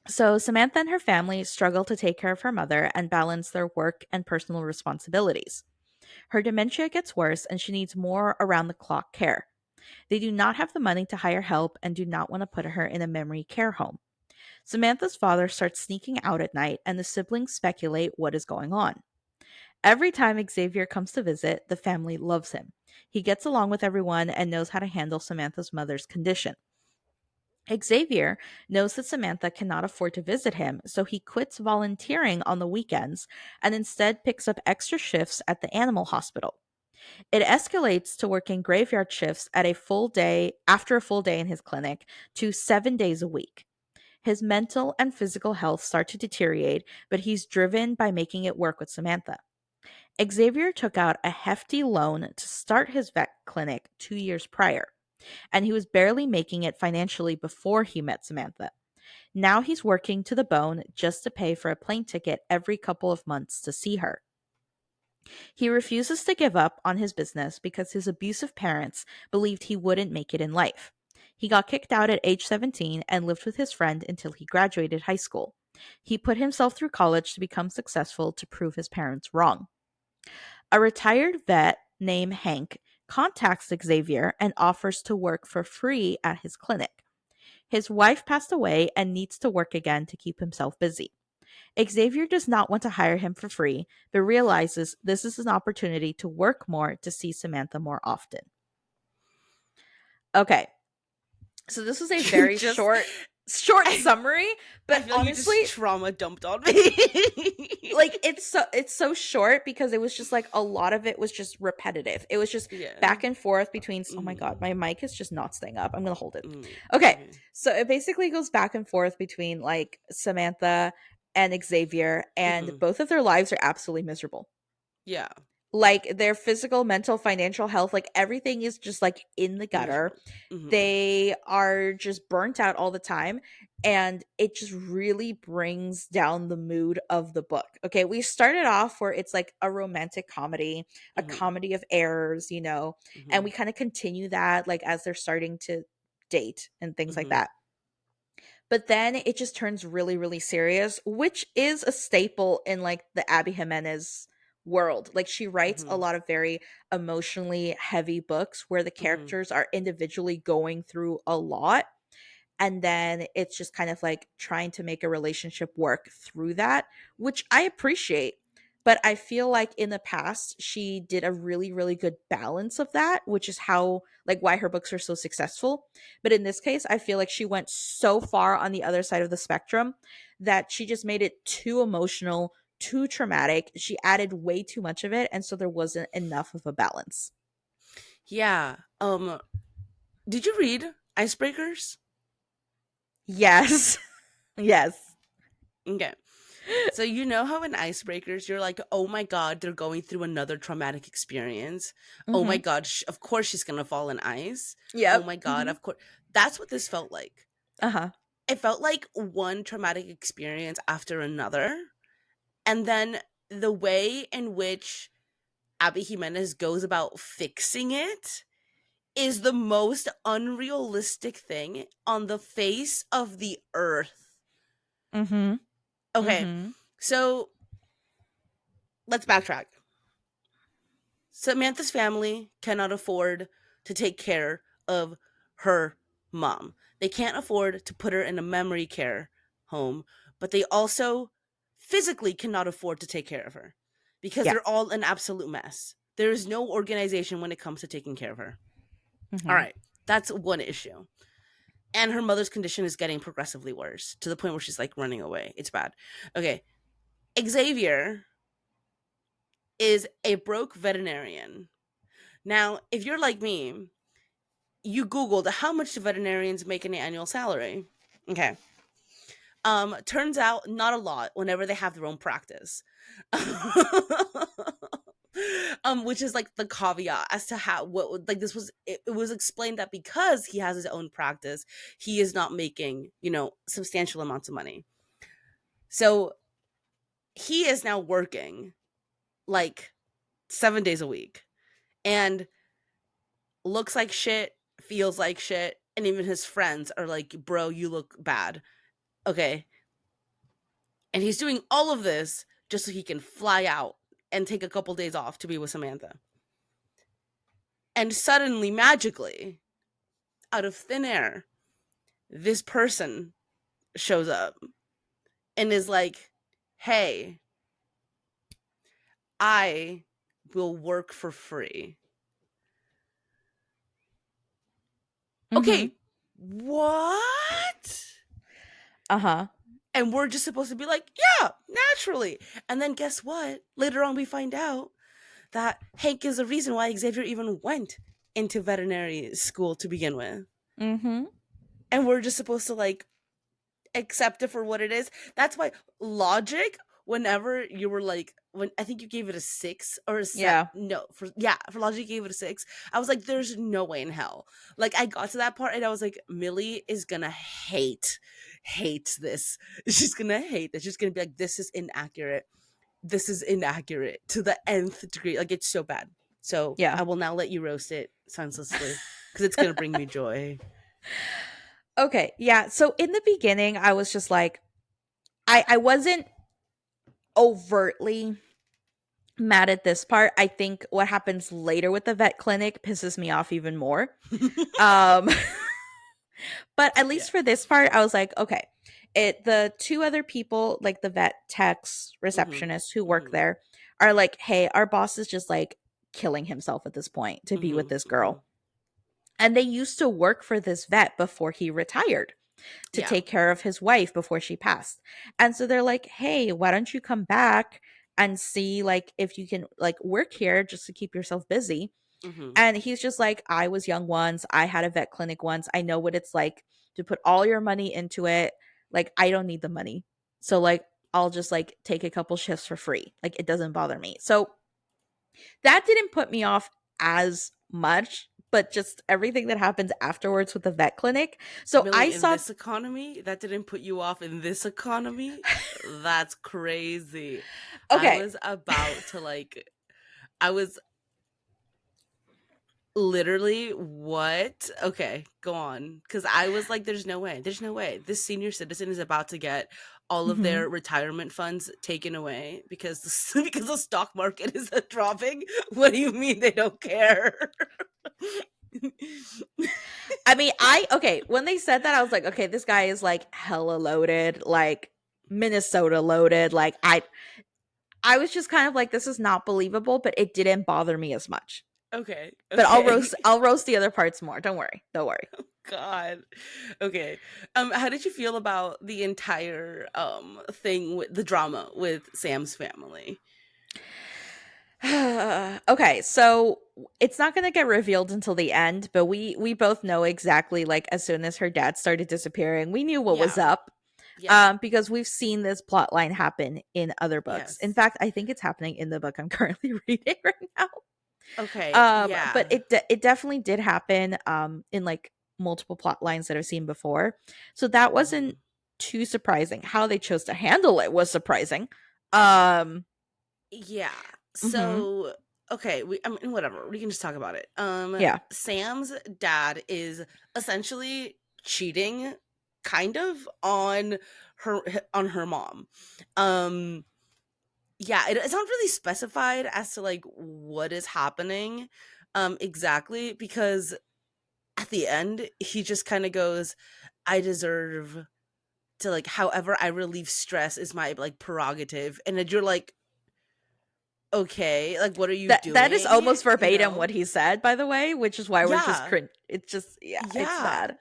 So Samantha and her family struggle to take care of her mother and balance their work and personal responsibilities. Her dementia gets worse and she needs more around the clock care. They do not have the money to hire help and do not want to put her in a memory care home. Samantha's father starts sneaking out at night, and the siblings speculate what is going on. Every time Xavier comes to visit, the family loves him. He gets along with everyone and knows how to handle Samantha's mother's condition. Xavier knows that Samantha cannot afford to visit him, so he quits volunteering on the weekends and instead picks up extra shifts at the animal hospital. It escalates to working graveyard shifts at a full day after a full day in his clinic to 7 days a week. His mental and physical health start to deteriorate, but he's driven by making it work with Samantha. Xavier took out a hefty loan to start his vet clinic 2 years prior, and he was barely making it financially before he met Samantha. Now he's working to the bone just to pay for a plane ticket every couple of months to see her. He refuses to give up on his business because his abusive parents believed he wouldn't make it in life. He got kicked out at age 17 and lived with his friend until he graduated high school. He put himself through college to become successful to prove his parents wrong. A retired vet named Hank contacts Xavier and offers to work for free at his clinic. His wife passed away and needs to work again to keep himself busy. Xavier does not want to hire him for free, but realizes this is an opportunity to work more to see Samantha more often. Okay. So this was a very just short summary, but I feel like honestly, you just trauma dumped on me. like it's so short because it was just like a lot of it was just repetitive. It was just Yeah. back and forth between oh my god, my mic is just not staying up. I'm going to hold it. Okay. So it basically goes back and forth between like Samantha and Xavier, and both of their lives are absolutely miserable. Yeah. Like their physical, mental, financial health, like everything is just like in the gutter. They are just burnt out all the time, and it just really brings down the mood of the book. Okay, we started off where it's like a romantic comedy, a comedy of errors, you know, and we kind of continue that like as they're starting to date and things like that. But then it just turns really, really serious, which is a staple in like the Abby Jimenez world. Like she writes a lot of very emotionally heavy books where the characters are individually going through a lot. And then it's just kind of like trying to make a relationship work through that, which I appreciate. But I feel like in the past, she did a really, really good balance of that, which is how, like, why her books are so successful. But in this case, I feel like she went so far on the other side of the spectrum that she just made it too emotional, too traumatic. She added way too much of it. And so there wasn't enough of a balance. Yeah. Did you read Icebreakers? Yes. Yes. Okay. So you know how in Icebreakers you're like, oh my god, they're going through another traumatic experience. Oh my god, of course she's gonna fall in ice. Yep. Oh my god, of course. That's what this felt like. Uh-huh. It felt like one traumatic experience after another, and then the way in which Abby Jimenez goes about fixing it is the most unrealistic thing on the face of the earth. Okay, so let's backtrack. Samantha's family cannot afford to take care of her mom. They can't afford to put her in a memory care home, but they also physically cannot afford to take care of her because Yeah. they're all an absolute mess. There is no organization when it comes to taking care of her. All right, that's one issue. And her mother's condition is getting progressively worse to the point where she's like running away. It's bad. Okay. Xavier is a broke veterinarian. Now, if you're like me, you Googled how much do veterinarians make an annual salary. Okay. Turns out not a lot whenever they have their own practice. Which is like the caveat as to how what like this was it was explained that because he has his own practice, he is not making, substantial amounts of money. So he is now working like 7 days a week and looks like shit, feels like shit, and even his friends are like, bro, you look bad. Okay. And he's doing all of this just so he can fly out and take a couple days off to be with Samantha. And suddenly, magically, out of thin air, this person shows up and is like, hey, I will work for free. Okay, what? Uh-huh. And we're just supposed to be like, yeah, naturally. And then guess what? Later on, we find out that Hank is the reason why Xavier even went into veterinary school to begin with. Mhm. And we're just supposed to like accept it for what it is. That's why logic, whenever you were like, when I think you gave it a 6 or a set, Yeah. no, for logic, you gave it a 6. I was like, there's no way in hell. Like, I got to that part and I was like, Millie is gonna hate this. She's gonna hate this. She's gonna be like, this is inaccurate. This is inaccurate to the nth degree. Like, it's so bad. So Yeah. I will now let you roast it senselessly because it's gonna bring me joy. Okay. Yeah. So in the beginning, I was just like, I wasn't overtly mad at this part. I think what happens later with the vet clinic pisses me off even more. Um but at Yeah. least for this part, I was like, okay. The two other people, like the vet techs, Mm-hmm. receptionists who work Mm-hmm. there, are like, hey, our boss is just like killing himself at this point to be with Mm-hmm. this Mm-hmm. girl. And they used to work for this vet before he retired to Yeah. take care of his wife before she passed. And so they're like, "Hey, why don't you come back and see like if you can like work here just to keep yourself busy?" Mm-hmm. And he's just like, "I was young once. I had a vet clinic once. I know what it's like to put all your money into it. Like I don't need the money. So like I'll just like take a couple shifts for free. Like it doesn't bother me." So that didn't put me off as much, but just everything that happens afterwards with the vet clinic. So I Millie, in saw this economy, that didn't put you off in this economy? That's crazy. I okay. was about to like, I was literally, what? Okay, go on. Because I was like, there's no way. There's no way. This senior citizen is about to get all of Mhm. their retirement funds taken away because because the stock market is dropping. What do you mean they don't care? I mean, when they said that, I was like, okay, this guy is like hella loaded, like Minnesota loaded. Like I was just kind of like, this is not believable, but it didn't bother me as much. Okay, But okay. I'll roast the other parts more. Don't worry. Don't worry. God. Okay. How did you feel about the entire thing with the drama with Sam's family? Okay, so it's not going to get revealed until the end, but we both know exactly like as soon as her dad started disappearing, we knew what was Yeah. up. Yeah. Because we've seen this plot line happen in other books. In Yes. fact, I think it's happening in the book I'm currently reading right now. Okay. But Yeah. it definitely did happen in like multiple plot lines that I've seen before. So that Hmm. wasn't too surprising. How they chose to handle it was surprising. Um Yeah. mhm, So, okay, I mean whatever. We can just talk about it. yeah. Sam's dad is essentially cheating kind of her on her mom. Um yeah, it's not really specified as to like what is happening exactly because at the end he just kind of goes, I deserve to like however I relieve stress is my like prerogative, and then you're like, okay, like what are you That is doing, almost you verbatim know? what he said, by the way, which is why we're just Yeah. cringe. It's just yeah, it's Yeah. bad. It's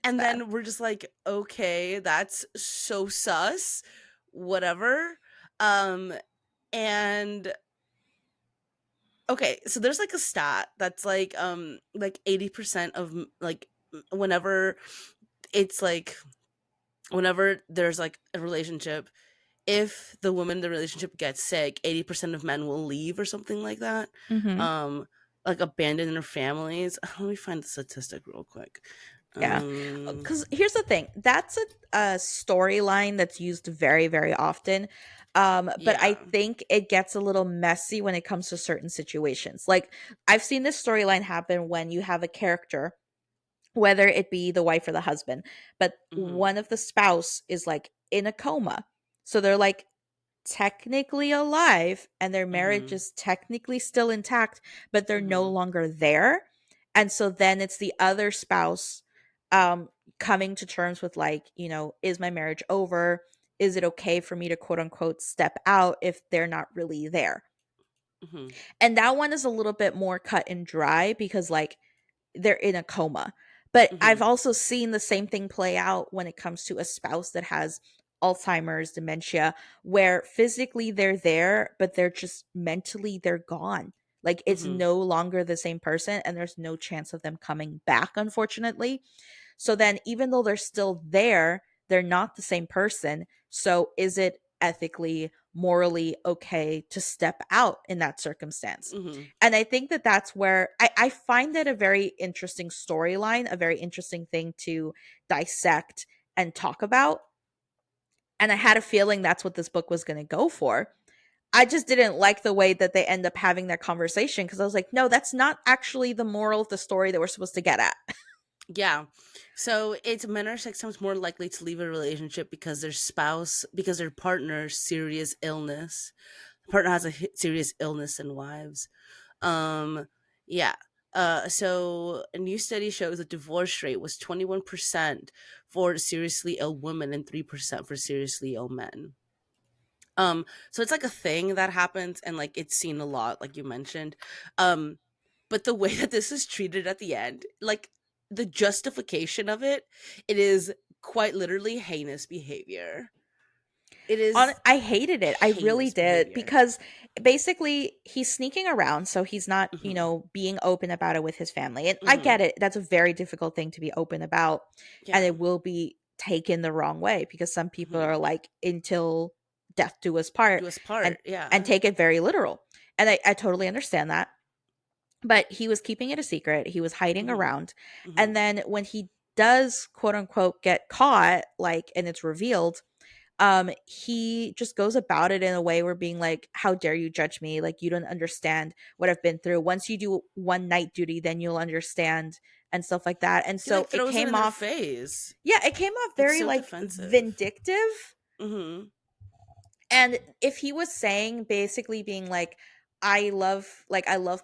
And bad. then we're just like, okay, that's so sus, whatever. um and okay, so there's like a stat that's like 80% of whenever it's like whenever there's like a relationship, if the woman in the relationship gets sick, 80% of men will leave or something like that. Mhm. Um like abandon their families. Let me find the statistic real quick. Yeah. Um Because here's the thing, that's a storyline that's used very, very often. But I yeah. think it gets a little messy when it comes to certain situations. Like, I've seen this storyline happen when you have a character, whether it be the wife or the husband, but Mhm. one of the spouse is like in a coma. So they're like technically alive and their marriage Mhm. is technically still intact, but they're no Mhm. longer there. And so then it's the other spouse um coming to terms with like, is my marriage over? Is it okay for me to quote unquote step out if they're not really there? Mhm. And that one is a little bit more cut and dry because like they're in a coma. But I've Mhm. also seen the same thing play out when it comes to a spouse that has Alzheimer's, dementia, where physically they're there, but they're just mentally they're gone. Like it's Mhm. no longer the same person and there's no chance of them coming back, unfortunately. So then, even though they're still there, they're not the same person. So, is it ethically, morally okay to step out in that circumstance? Mhm. And I think that that's where I find it a very interesting storyline, a very interesting thing to dissect and talk about. And I had a feeling that's what this book was going to go for. I just didn't like the way that they end up having their conversation because I was like, no, that's not actually the moral of the story that we're supposed to get at. Yeah. So it's men are 6 times more likely to leave a relationship because their partner's serious illness. The partner has a serious illness than wives. Um, yeah. So a new study shows the divorce rate was 21% for seriously ill women and 3% for seriously ill men. So it's like a thing that happens and like it's seen a lot, like you mentioned. Um, but the way that this is treated at the end, like the justification of it, it is quite literally heinous behavior. It is I hated it. I really heinous did behavior. because basically he's sneaking around, so he's not, Hmm. being open about it with his family. And I Hmm. get it. That's a very difficult thing to be open about, and Yeah. it will be taken the wrong way because some people Hmm. are like until death do us part Do us and part. Yeah. take it very literal. And I totally understand that. But he was keeping it a secret. He was hiding Hmm. around. Hmm. And then when he does quote unquote get caught, like and it's revealed, he just goes about it in a way where being like, how dare you judge me, like you don't understand what I've been through. Once you do one night duty then you'll understand, and stuff like that. And He like so it throws it in came their off, face. yeah, it came off It's very so like defensive. vindictive. Hmm. And if he was saying basically being like I love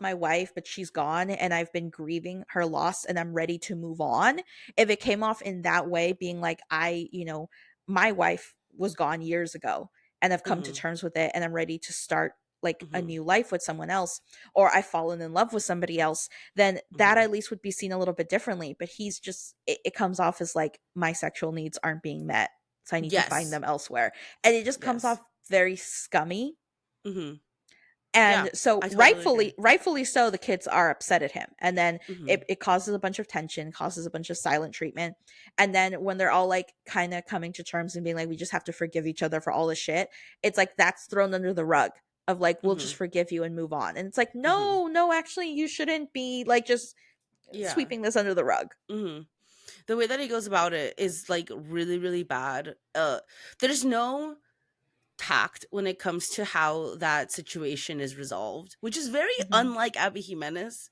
my wife but she's gone and I've been grieving her loss and I'm ready to move on, if it came off in that way being like my wife was gone years ago and I've come to Hmm. terms with it and I'm ready to start like a Hmm. new life with someone else, or I've fallen in love with somebody else, then that Hmm. at least would be seen a little bit differently. But it comes off as like my sexual needs aren't being met, so I need to find Yes. them elsewhere. And it just comes Yes. off very scummy. Hmm. Yeah. And so I totally agree. rightfully so, the kids are upset at him. And then Hmm. it causes a bunch of tension, causes a bunch of silent treatment. And then when they're all like kind of coming to terms and being like, we just have to forgive each other for all the shit, it's like that's thrown under the rug of like, we'll just Hmm. forgive you and move on. And it's like, Hmm. no, actually, you shouldn't be like just Yeah. sweeping this under the rug. Hmm. The way that he goes about it is like really, really bad. There's no tact when it comes to how that situation is resolved, which is very Hmm. unlike Abby Jimenez.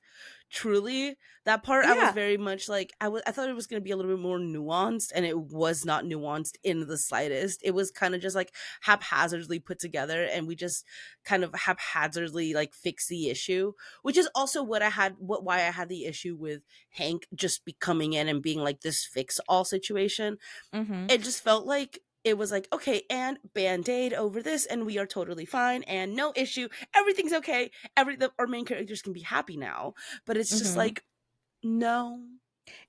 Truly, that part I was Yeah. very much like I thought it was going to be a little bit more nuanced, and it was not nuanced in the slightest. It was kind of just like haphazardly put together, and we just kind of haphazardly like fix the issue, which is also why I had the issue with Hank just coming in and being like this fix all situation. Hmm. It just felt like it was like, okay, and band-aid over this and we are totally fine and no issue, everything's okay, our main characters can be happy now. But it's just Hmm. like, no,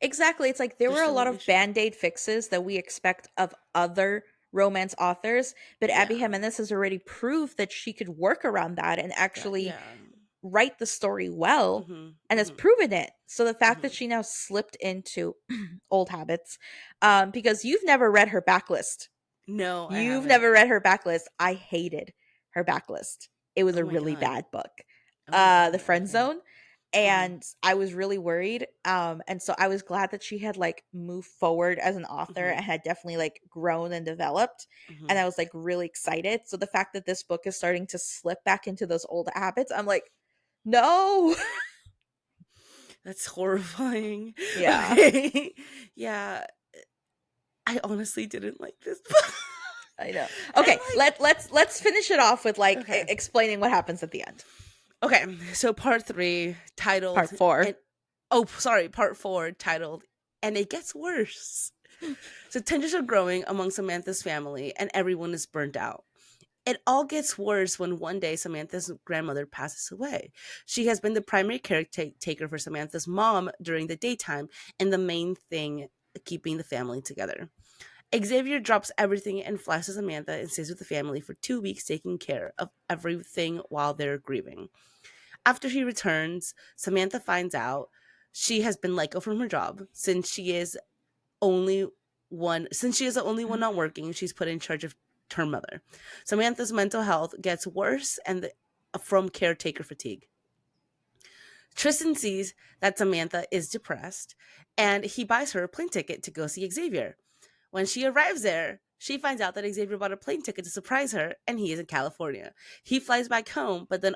Exactly. It's like there there's were a still lot an of issue. band-aid fixes that we expect of other romance authors, but Abby Yeah. Jimenez has already proved that she could work around that and That, actually yeah. write the story well, Mm-hmm. and has Mm-hmm. proven it. So the fact that Mm-hmm. she now slipped into old habits, because you've never read her backlist. No, I You've haven't. never read her backlist. I hated her backlist. It was Oh a my really god. bad book. Oh my The god. Friend Okay. Zone. Mm-hmm. And I was really worried. And so I was glad that she had like moved forward as an author Mm-hmm. and had definitely like grown and developed. Mm-hmm. And I was like really excited. So the fact that this book is starting to slip back into those old habits, I'm like, no. That's horrifying. Yeah, Okay. Yeah. I honestly didn't like this book. I know. And Okay, like, let's finish it off with like okay. explaining what happens at the end. Okay, so part three Part titled four. and oh sorry, part four titled and it gets worse. So tensions are growing among Samantha's family and everyone is burnt out. It all gets worse when one day Samantha's grandmother passes away. She has been the primary caretaker for Samantha's mom during the daytime and the main thing keeping the family together. Xavier drops everything and flies to Samantha and stays with the family for 2 weeks, taking care of everything while they're grieving. After he returns, Samantha finds out she has been let go from her job only since she is the only one not working. She's put in charge of her mother. Samantha's mental health gets worse from caretaker fatigue. Tristan sees that Samantha is depressed and he buys her a plane ticket to go see Xavier. When she arrives there, she finds out that Xavier bought a plane ticket to surprise her and he is in California. He flies back home, but then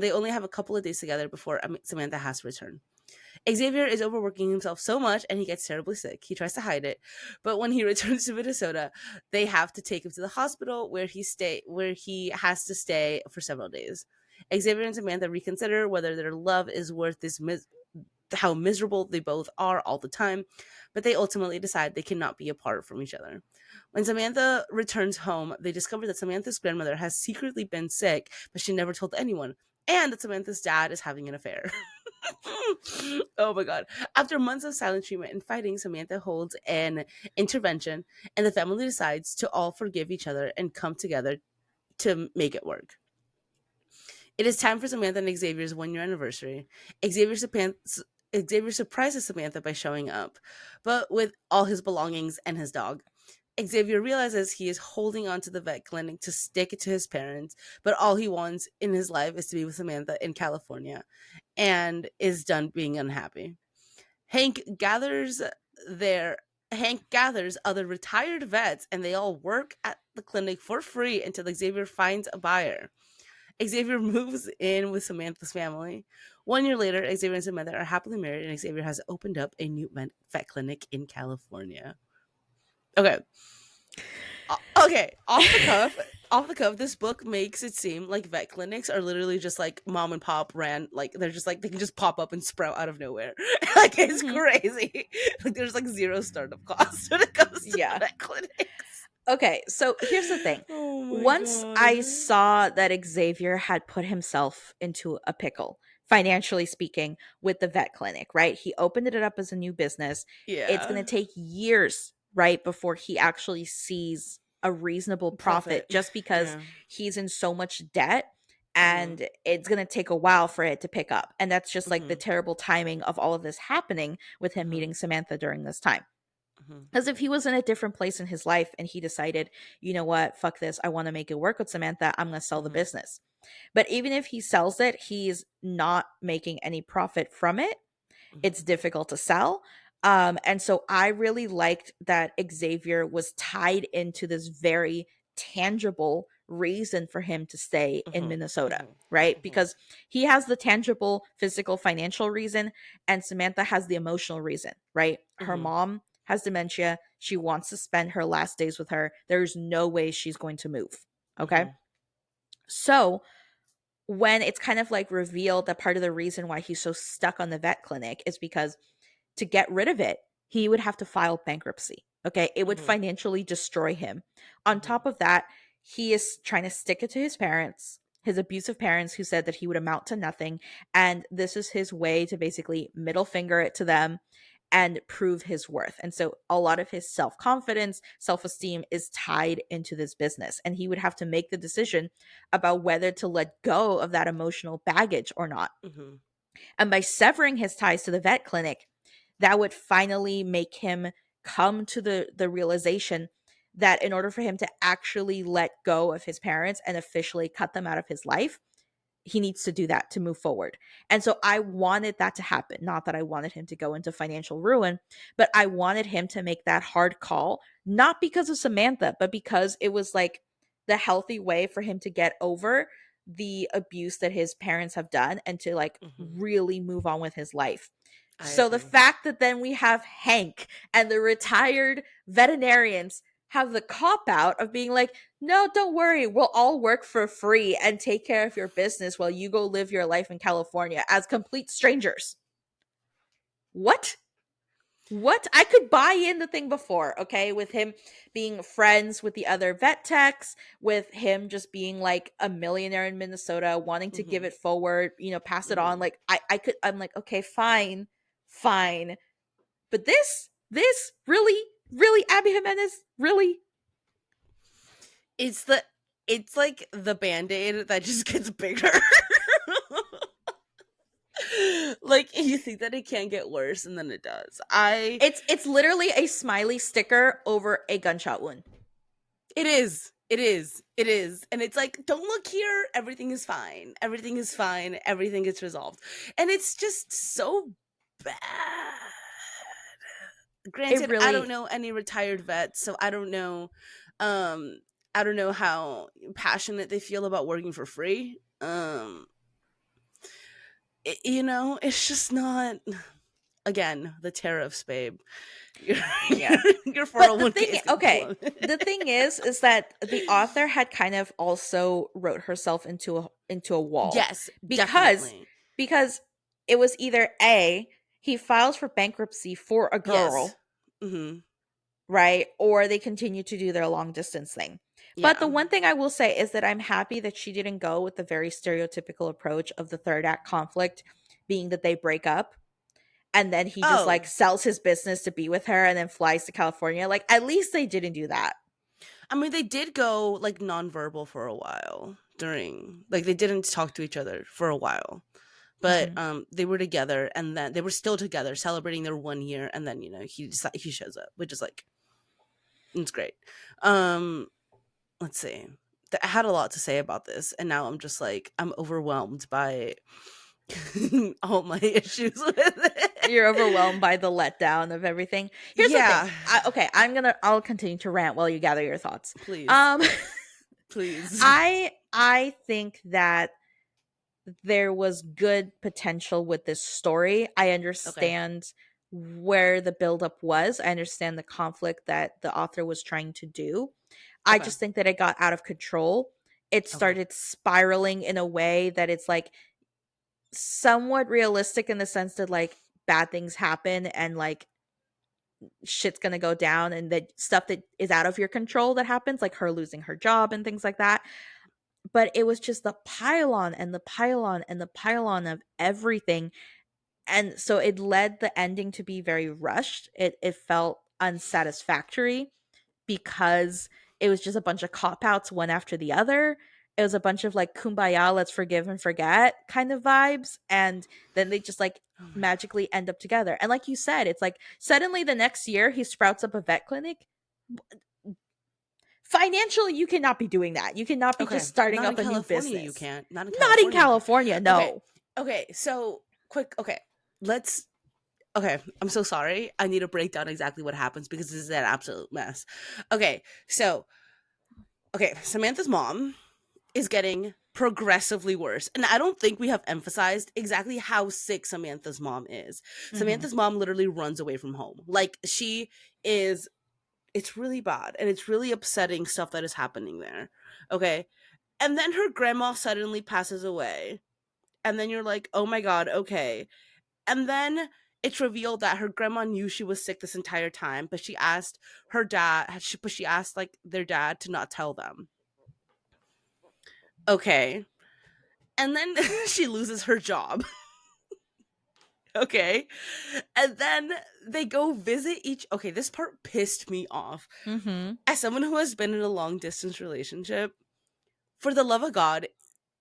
they only have a couple of days together before Samantha has to return. Xavier is overworking himself so much and he gets terribly sick. He tries to hide it, but when he returns to Minnesota, they have to take him to the hospital where he has to stay for several days. Xavier and Samantha reconsider whether their love is worth how miserable they both are all the time, but they ultimately decide they cannot be apart from each other. When Samantha returns home, they discover that Samantha's grandmother has secretly been sick, but she never told anyone, and that Samantha's dad is having an affair. Oh my god. After months of silent treatment and fighting, Samantha holds an intervention, and the family decides to all forgive each other and come together to make it work. It is time for Samantha and Xavier's 1 year anniversary. Xavier surprises Samantha by showing up, but with all his belongings and his dog. Xavier realizes he is holding on to the vet clinic to stick it to his parents, but all he wants in his life is to be with Samantha in California and is done being unhappy. Hank gathers their Hank gathers other retired vets and they all work at the clinic for free until Xavier finds a buyer. Xavier moves in with Samantha's family. 1 year later, Xavier and Samantha are happily married, and Xavier has opened up a new vet clinic in California. Okay. Okay. Off the cuff, this book makes it seem like vet clinics are literally just like mom and pop ran, like they're just like they can just pop up and sprout out of nowhere. Like it's crazy. Like there's like zero startup costs when it comes to vet clinics. Okay, so here's the thing. Oh my Once I god. saw that Xavier had put himself into a pickle, financially speaking, with the vet clinic, right? He opened it up as a new business. It's going Yeah. to take years, right, before he actually sees a reasonable profit Profit. just because Yeah. he's in so much debt Mm-hmm. and it's going to take a while for it to pick up. And that's just like the Mm-hmm. terrible timing of all of this happening with him Mm-hmm. meeting Samantha during this time. Mm-hmm. As if he was in a different place in his life and he decided, you know what, fuck this, I want to make it work with Samantha, I'm going to sell the Mm-hmm. business. But even if he sells it, he's not making any profit from it. Mm-hmm. It's difficult to sell. And so I really liked that Xavier was tied into this very tangible reason for him to stay in Mm-hmm. Minnesota, Mm-hmm. right? Mm-hmm. Because he has the tangible, physical, financial reason, and Samantha has the emotional reason, right? Her Mm-hmm. mom has dementia. She wants to spend her last days with her. There's no way she's going to move. Okay. Mm-hmm. So when it's kind of like revealed that part of the reason why he's so stuck on the vet clinic is because to get rid of it, he would have to file bankruptcy. Okay. It would Mm-hmm. financially destroy him. On Mm-hmm. top of that, he is trying to stick it to his parents, his abusive parents who said that he would amount to nothing. And this is his way to basically middle finger it to them and prove his worth. And so a lot of his self confidence, self esteem is tied into this business. And he would have to make the decision about whether to let go of that emotional baggage or not. Mm-hmm. And by severing his ties to the vet clinic, that would finally make him come to the realization that in order for him to actually let go of his parents and officially cut them out of his life, he needs to do that to move forward. And so I wanted that to happen. Not that I wanted him to go into financial ruin, but I wanted him to make that hard call, not because of Samantha, but because it was like the healthy way for him to get over the abuse that his parents have done and to like Mm-hmm. really move on with his life. I So the agree. fact that then we have Hank and the retired veterinarians have the cop out of being like, no, don't worry, we'll all work for free and take care of your business while you go live your life in California as complete strangers. What? What? I could buy in the thing before, okay, with him being friends with the other vet techs, with him just being like a millionaire in Minnesota, wanting to give Hmm. it forward, pass it on. Hmm. Like I'm like, okay, fine, fine. But this really, really, Abby Jimenez, really? It's the it's like the band-aid that just gets bigger. Like you think that it can't get worse and then it does. It's literally a smiley sticker over a gunshot wound. It is. It is. It is. And it's like, don't look here. Everything is fine. Everything is fine. Everything gets resolved. And it's just so bad. It Granted, I don't really know any retired vets, so um I don't know how passionate they feel about working for free. It's just not, again, the tariffs, babe. Your yeah. your But 401k is gonna okay, plummet. the thing is that the author had kind of also wrote herself into a wall Yes, because definitely. because it was either A, he files for bankruptcy for a Yes. girl, Mhm. right? Or they continue to do their long distance thing. But the Yeah. one thing I will say is that I'm happy that she didn't go with the very stereotypical approach of the third act conflict being that they break up and then he just like Oh, sells his business to be with her and then flies to California. Like at least they didn't do that. I mean, they did go like nonverbal for a while during, like, they didn't talk to each other for a while, but Mhm. they were together, and then they were still together celebrating their 1 year, and then he shows up, which is like, it's great. Um, let's see. I had a lot to say about this, and now I'm just like, I'm overwhelmed by all my issues with it. You're overwhelmed by the letdown of everything. Here's the thing. Yeah, I'll continue to rant while you gather your thoughts. please, Um please. I think that there was good potential with this story. I Okay, understand where the buildup was. I understand the conflict that the author was trying to do. I okay, just think that it got out of control. It okay. started spiraling in a way that it's like somewhat realistic in the sense that like bad things happen and like shit's gonna go down and that stuff that is out of your control that happens, like her losing her job and things like that. But it was just the pylon and the pylon and the pylon of everything. And so it led the ending to be very rushed. It felt unsatisfactory because it was just a bunch of cop outs one after the other. It was a bunch of like kumbaya, let's forgive and forget kind of vibes. And then they just like Oh my god. magically end up together. And like you said, it's like suddenly the next year he sprouts up a vet clinic. Financially, you cannot be doing that. You cannot be Okay, just starting not in up a new California you business. can't. Not in Not in California you can't. California, Okay. no. Okay, so quick, okay. Let's Okay, I'm so sorry. I need to break down exactly what happens because this is an absolute mess. Okay, so Samantha's mom is getting progressively worse. And I don't think we have emphasized exactly how sick Samantha's mom is. Hmm. Samantha's mom literally runs away from home. Like, she is, it's really bad and it's really upsetting stuff that is happening there. Okay. And then her grandma suddenly passes away. And then you're like, oh my God, okay. And then it's revealed that her grandma knew she was sick this entire time, but she asked her dad, but she asked like their dad to not tell them. Okay. And then she loses her job. Okay. And then they go visit each. Okay, this part pissed me off. Hmm. As someone who has been in a long distance relationship, for the love of God,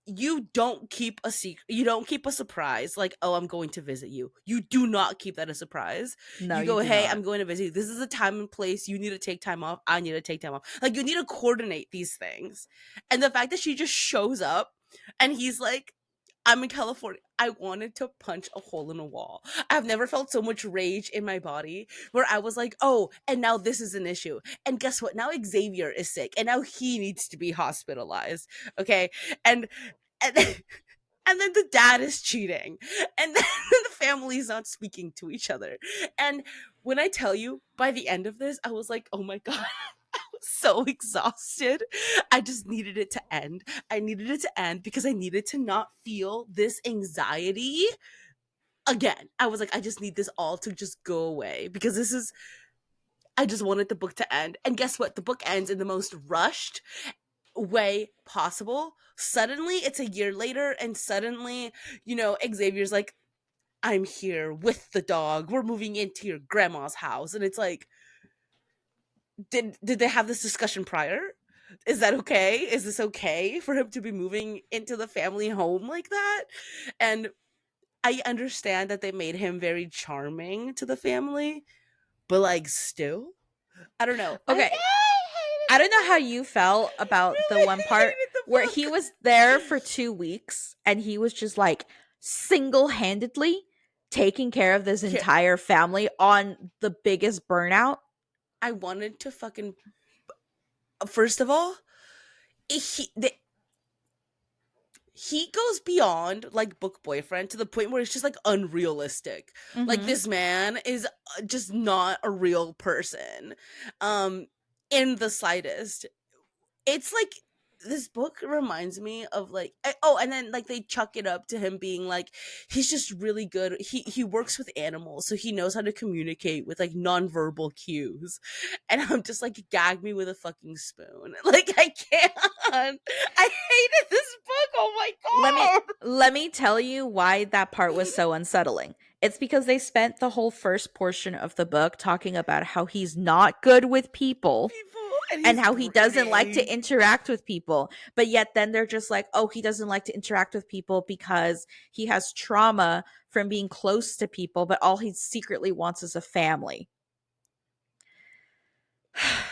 you don't keep a secret. You don't keep a surprise like, oh, I'm going to visit you. You do not keep that a surprise. No, You you go, do hey, not. I'm going to visit you. This is a time and place. You need to take time off. I need to take time off. Like, you need to coordinate these things. And the fact that she just shows up and he's like, I'm in California. I wanted to punch a hole in a wall. I've never felt so much rage in my body where I was like, oh, and now this is an issue. And guess what? Now Xavier is sick and now he needs to be hospitalized. Okay. And and and then the dad is cheating. And then the family's not speaking to each other. And when I tell you, by the end of this, I was like, oh my God, so exhausted. I just needed it to end. I needed it to end because I needed to not feel this anxiety again, I was like, I just need this all to just go away because this is, I just wanted the book to end. And guess what? The book ends in the most rushed way possible. Suddenly, it's a year later, and suddenly, Xavier's like, I'm here with the dog. We're moving into your grandma's house. And it's like, did they have this discussion prior? Is that okay? Is this okay for him to be moving into the family home like that? And I understand that they made him very charming to the family, but like still, I don't know. I Okay, I hated don't know it. how you felt about the Really one part hated the where he book. was there for 2 weeks and he was just like single-handedly taking care of this Yeah, entire family on the biggest burnout. I wanted to fucking. First of all, he goes beyond like book boyfriend to the point where it's just like unrealistic. Like Mm-hmm. this man is just not a real person, um, in the slightest. It's like this book reminds me of like oh, and then like they chuck it up to him being like he's just really good. He works with animals, so he knows how to communicate with like nonverbal cues. And I'm just like, gag me with a fucking spoon. Like I can't. I hated this book. Oh my Let me god. let me tell you why that part was so unsettling. It's because they spent the whole first portion of the book talking about how he's not good with people People, and and he's how he doesn't like to brooding. interact with people. But yet then they're just like, "Oh, he doesn't like to interact with people because he has trauma from being close to people, but all he secretly wants is a family."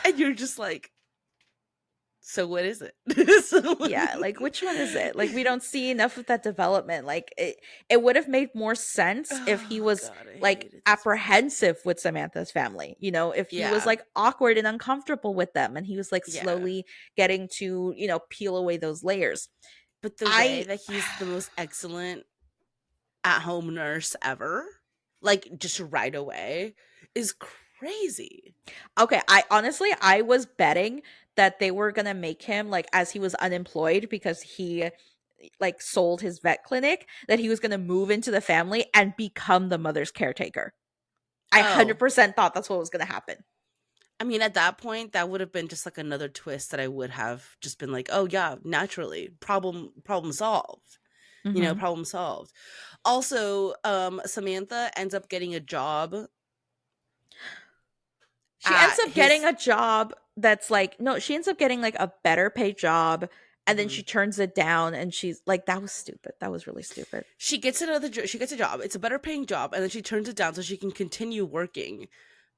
And you're just like, so what is it? So what Yeah, like which one is it? Like we don't see enough of that development. Like it would have made more sense if he oh was god, I like hated this book. apprehensive with Samantha's family. If he was Yeah. like awkward and uncomfortable with them and he was like Yeah. slowly getting to, peel away those layers. But the way I that he's the most excellent at home nurse ever, like just right away, is crazy. Okay, I was betting that they were going to make him like as he was unemployed because he like sold his vet clinic that he was going to move into the family and become the mother's caretaker. I Oh, 100% thought that's what was going to happen. I mean, at that point, that would have been just like another twist that I would have just been like, oh yeah, naturally, problem solved. Mhm. Problem solved. Also, Samantha ends up getting a job She ends at up getting his. a job that's like no, she ends up getting like a better paid job and then Mhm. she turns it down and she's like that was stupid. That was really stupid. She gets a job. It's a better paying job, and then she turns it down so she can continue working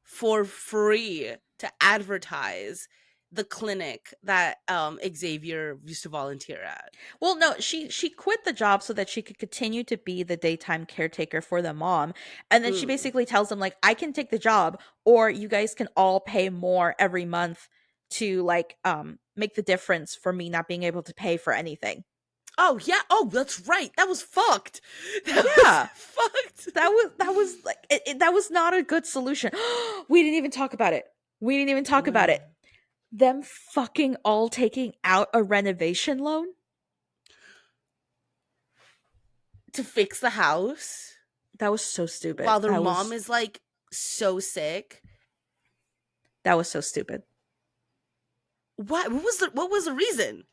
for free to advertise the clinic that Xavier used to volunteer at. Well, no, she quit the job so that she could continue to be the daytime caretaker for the mom. And then she Mm. basically tells them like I can take the job or you guys can all pay more every month to like make the difference for me not being able to pay for anything. Oh yeah. Oh, that's right. That was fucked. That was Yeah. fucked. That was like that was not a good solution. We didn't even talk about it. We didn't even talk about What? it. Them fucking all taking out a renovation loan? To fix the house That was so stupid. while their mom is like so sick. That was so stupid. What was the reason?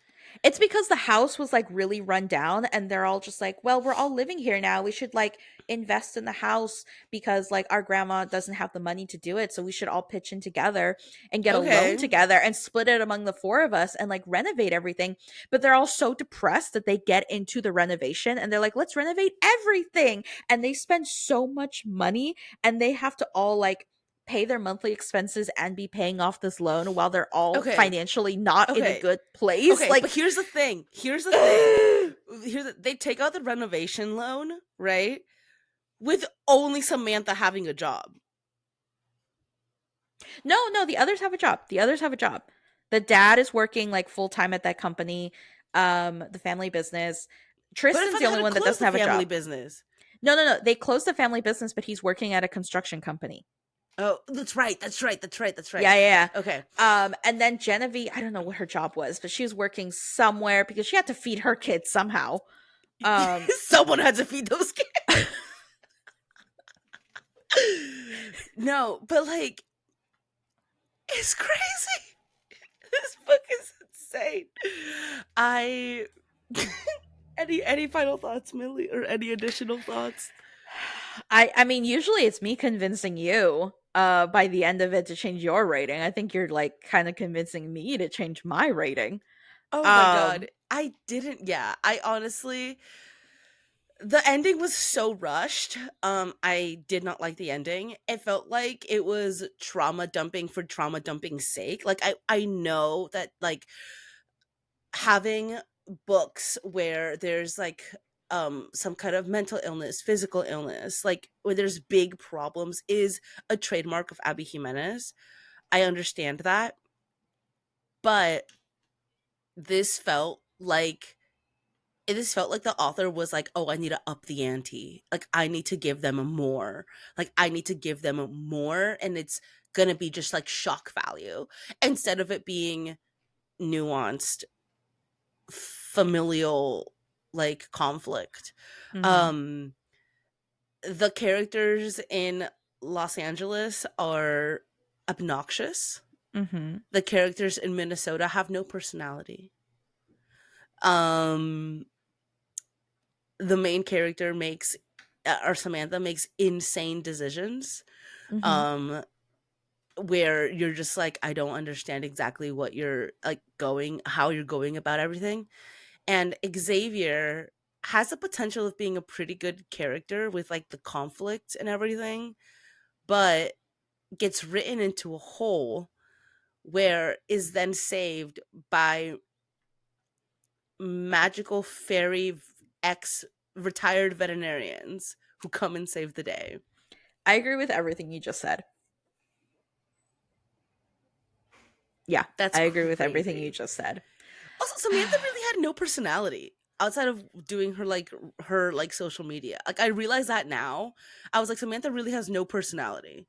It's because the house was like really run down and they're all just like, well, we're all living here now. We should like invest in the house because like our grandma doesn't have the money to do it. So we should all pitch in together and get a loan Okay. together and split it among the four of us and like renovate everything. But they're all so depressed that they get into the renovation and they're like, let's renovate everything. And they spend so much money and they have to all like pay their monthly expenses and be paying off this loan while they're all Okay. financially not in a Okay. good place. Okay, Like but here's the thing. Here's the thing. They take out the renovation loan, right? With only Samantha having a job. no, the others have a job. The others have a job. The dad is working like full time at that company, the family business. But I Tristan's thought the they only had to one that close doesn't the have a family job. business. No. They closed the family business, but he's working at a construction company. Oh, that's right. That's right. That's right. That's right. Yeah. Okay. And then Genevieve, I don't know what her job was, but she was working somewhere because she had to feed her kids somehow. Um, Someone had to feed those kids. No, but like it's crazy. This book is insane. I any final thoughts, Millie, or any additional thoughts? I mean, usually it's me convincing you by the end of it to change your rating. I think you're like kind of convincing me to change my rating. Oh my god. Um I didn't yeah. I honestly the ending was so rushed. I did not like the ending. It felt like it was trauma dumping for trauma dumping's sake. Like I know that like having books where there's like some kind of mental illness, physical illness, like where there's big problems is a trademark of Abby Jimenez. I understand that, but this felt like this felt like the author was like, "Oh, I need to up the ante. Like I need to give them more. Like I need to give them more and it's going to be just like shock value instead of it being nuanced familial like conflict. mhm. Um the characters in Los Angeles are obnoxious. Mhm. The characters in Minnesota have no personality. Um the main character makes or Samantha makes insane decisions. Mhm. Um where you're just like I don't understand exactly what you're like going how you're going about everything. And Xavier has the potential of being a pretty good character with like the conflict and everything, but gets written into a hole where is then saved by magical fairy ex retired veterinarians who come and save the day. I agree with everything you just said. Yeah, That's I agree with everything you crazy. just said. Also, Samantha really had no personality outside of doing her like social media. Like I realize that now. I was like Samantha really has no personality.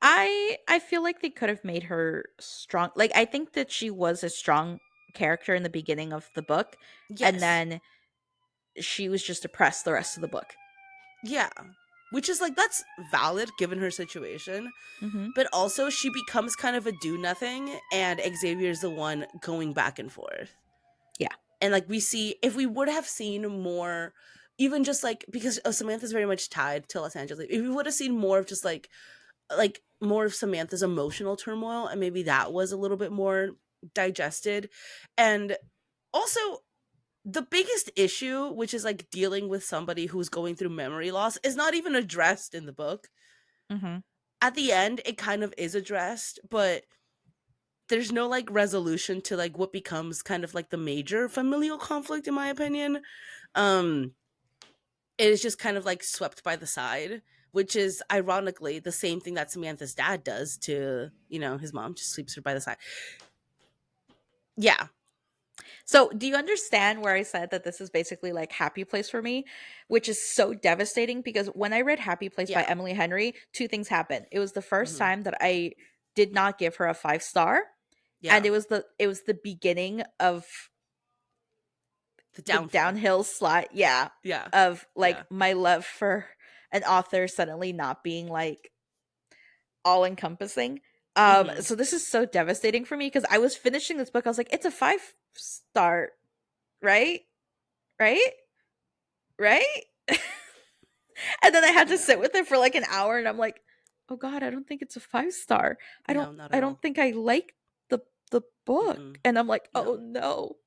I feel like they could have made her strong. Like I think that she was a strong character in the beginning of the book, and Yes. then she was just depressed the rest of the book. Yeah. Which is like that's valid given her situation, Mhm. but also she becomes kind of a do nothing and Xavier's the one going back and forth. Yeah. And like we see if we would have seen more even just like because Samantha's very much tied to Los Angeles. If we would have seen more of just like more of Samantha's emotional turmoil and maybe that was a little bit more digested. And also the biggest issue, which is like dealing with somebody who's going through memory loss, is not even addressed in the book. Mhm. At the end, it kind of is addressed, but there's no like resolution to like what becomes kind of like the major familial conflict, in my opinion. Um, it is just kind of like swept by the side, which is ironically the same thing that Samantha's dad does to, you know, his mom, just sweeps her by the side. Yeah. So, do you understand where I said that this is basically like Happy Place for me, which is so devastating because when I read Happy Place by Yeah. Emily Henry, two things happened. It was the first Hmm. time that I did not give her a 5 star, and Yeah. it was the beginning of The the downfall. downhill slide, yeah, Yeah. of like Yeah. my love for an author suddenly not being like all encompassing. Hmm. So this is so devastating for me because I was finishing this book. I was like, it's a 5 star, right? Right? Right? And then I had to sit No. with it for like an hour and I'm like, oh God, I don't think it's a 5 star. No, not I at don't all. think I like the the book. Mm-mm. And I'm like, oh No. no.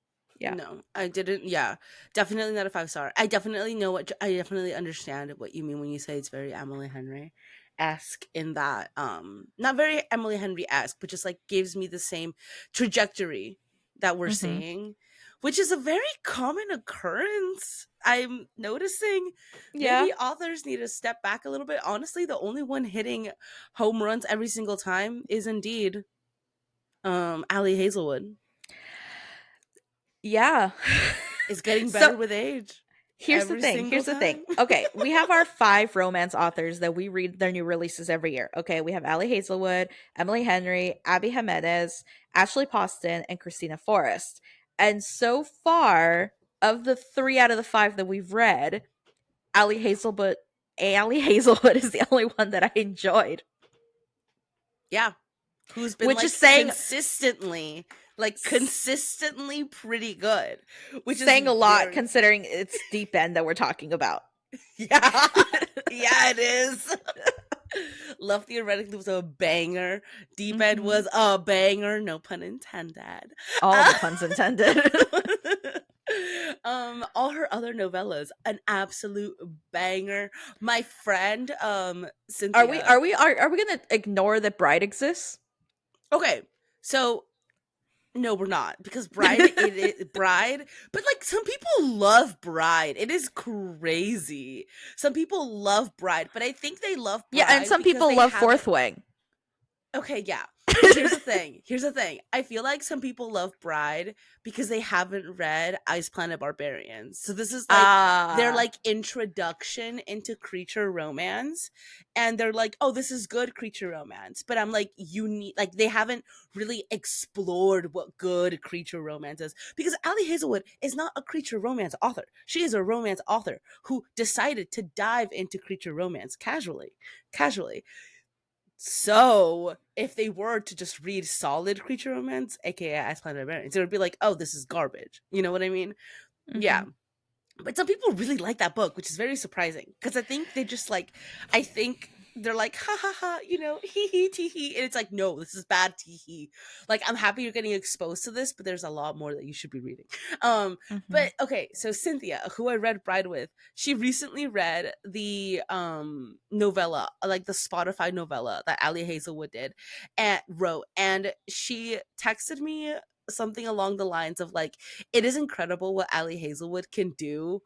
Yeah. No, I didn't. Yeah, definitely not a 5 star. I definitely know what I definitely understand what you mean when you say it's very Emily Henry esque in that not very Emily Henry esque, but just like gives me the same trajectory that we're Hmm. seeing, which is a very common occurrence. I'm noticing Yeah. maybe authors need to step back a little bit. Honestly, the only one hitting home runs every single time is indeed Allie Hazelwood. Yeah. Is getting So better with age. here's the Every thing. single Here's the thing. time. Okay, we have our 5 romance authors that we read their new releases every year. Okay, we have Allie Hazelwood, Emily Henry, Abby Jimenez, Ashley Poston, and Christina Forrest. And so far, of the 3 out of the 5 that we've read, Allie Hazelwood Allie Hazelwood is the only one that I enjoyed, Yeah. Who's been which like is saying consistently pretty good, which is saying a lot very considering it's Deep End that we're talking about. yeah. Yeah, it is. Love Theoretically was a banger. Deep End Mhm. was a banger, no pun intended. All the puns intended. All her other novellas, an absolute banger. My friend, Cynthia. Are we gonna ignore that Bride exists? Okay, so no, we're not, because Bride, but like some people love Bride. It is crazy. Some people love Bride, but I think they love Yeah, and Bride some because people they love haven't. Fourth Wing. Okay, yeah. But here's the thing. Here's the thing. I feel like some people love Bride because they haven't read Ice Planet Barbarians. So this is like their Ah, like introduction into creature romance. And they're like, "Oh, this is good creature romance." But I'm like, you need like they haven't really explored what good creature romance is, because Allie Hazelwood is not a creature romance author. She is a romance author who decided to dive into creature romance casually. Casually. So if they were to just read solid creature romance, aka Ice Planet Barbarians, it would be like, oh, this is garbage. You know what I mean? Yeah. mhm. But some people really like that book, which is very surprising, because I think they just like, I think they're like, ha ha ha, hee hee tee hee. And it's like, no, this is bad tee hee. Like, I'm happy you're getting exposed to this, but there's a lot more that you should be reading. Mhm. But okay, so Cynthia, who I read Bride with, she recently read the novella, like the Spotify novella that Allie Hazelwood did and wrote. And she texted me something along the lines of like, it is incredible what Allie Hazelwood can do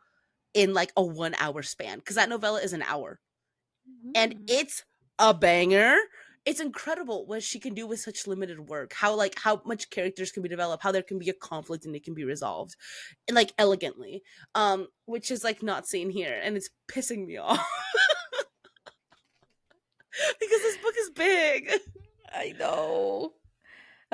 in like a 1 hour span, because that novella is an hour and Mm. it's a banger. It's incredible what she can do with such limited work, how like how much characters can be developed, how there can be a conflict and it can be resolved and like elegantly, which is like not seen here, and it's pissing me off because this book is big. I know.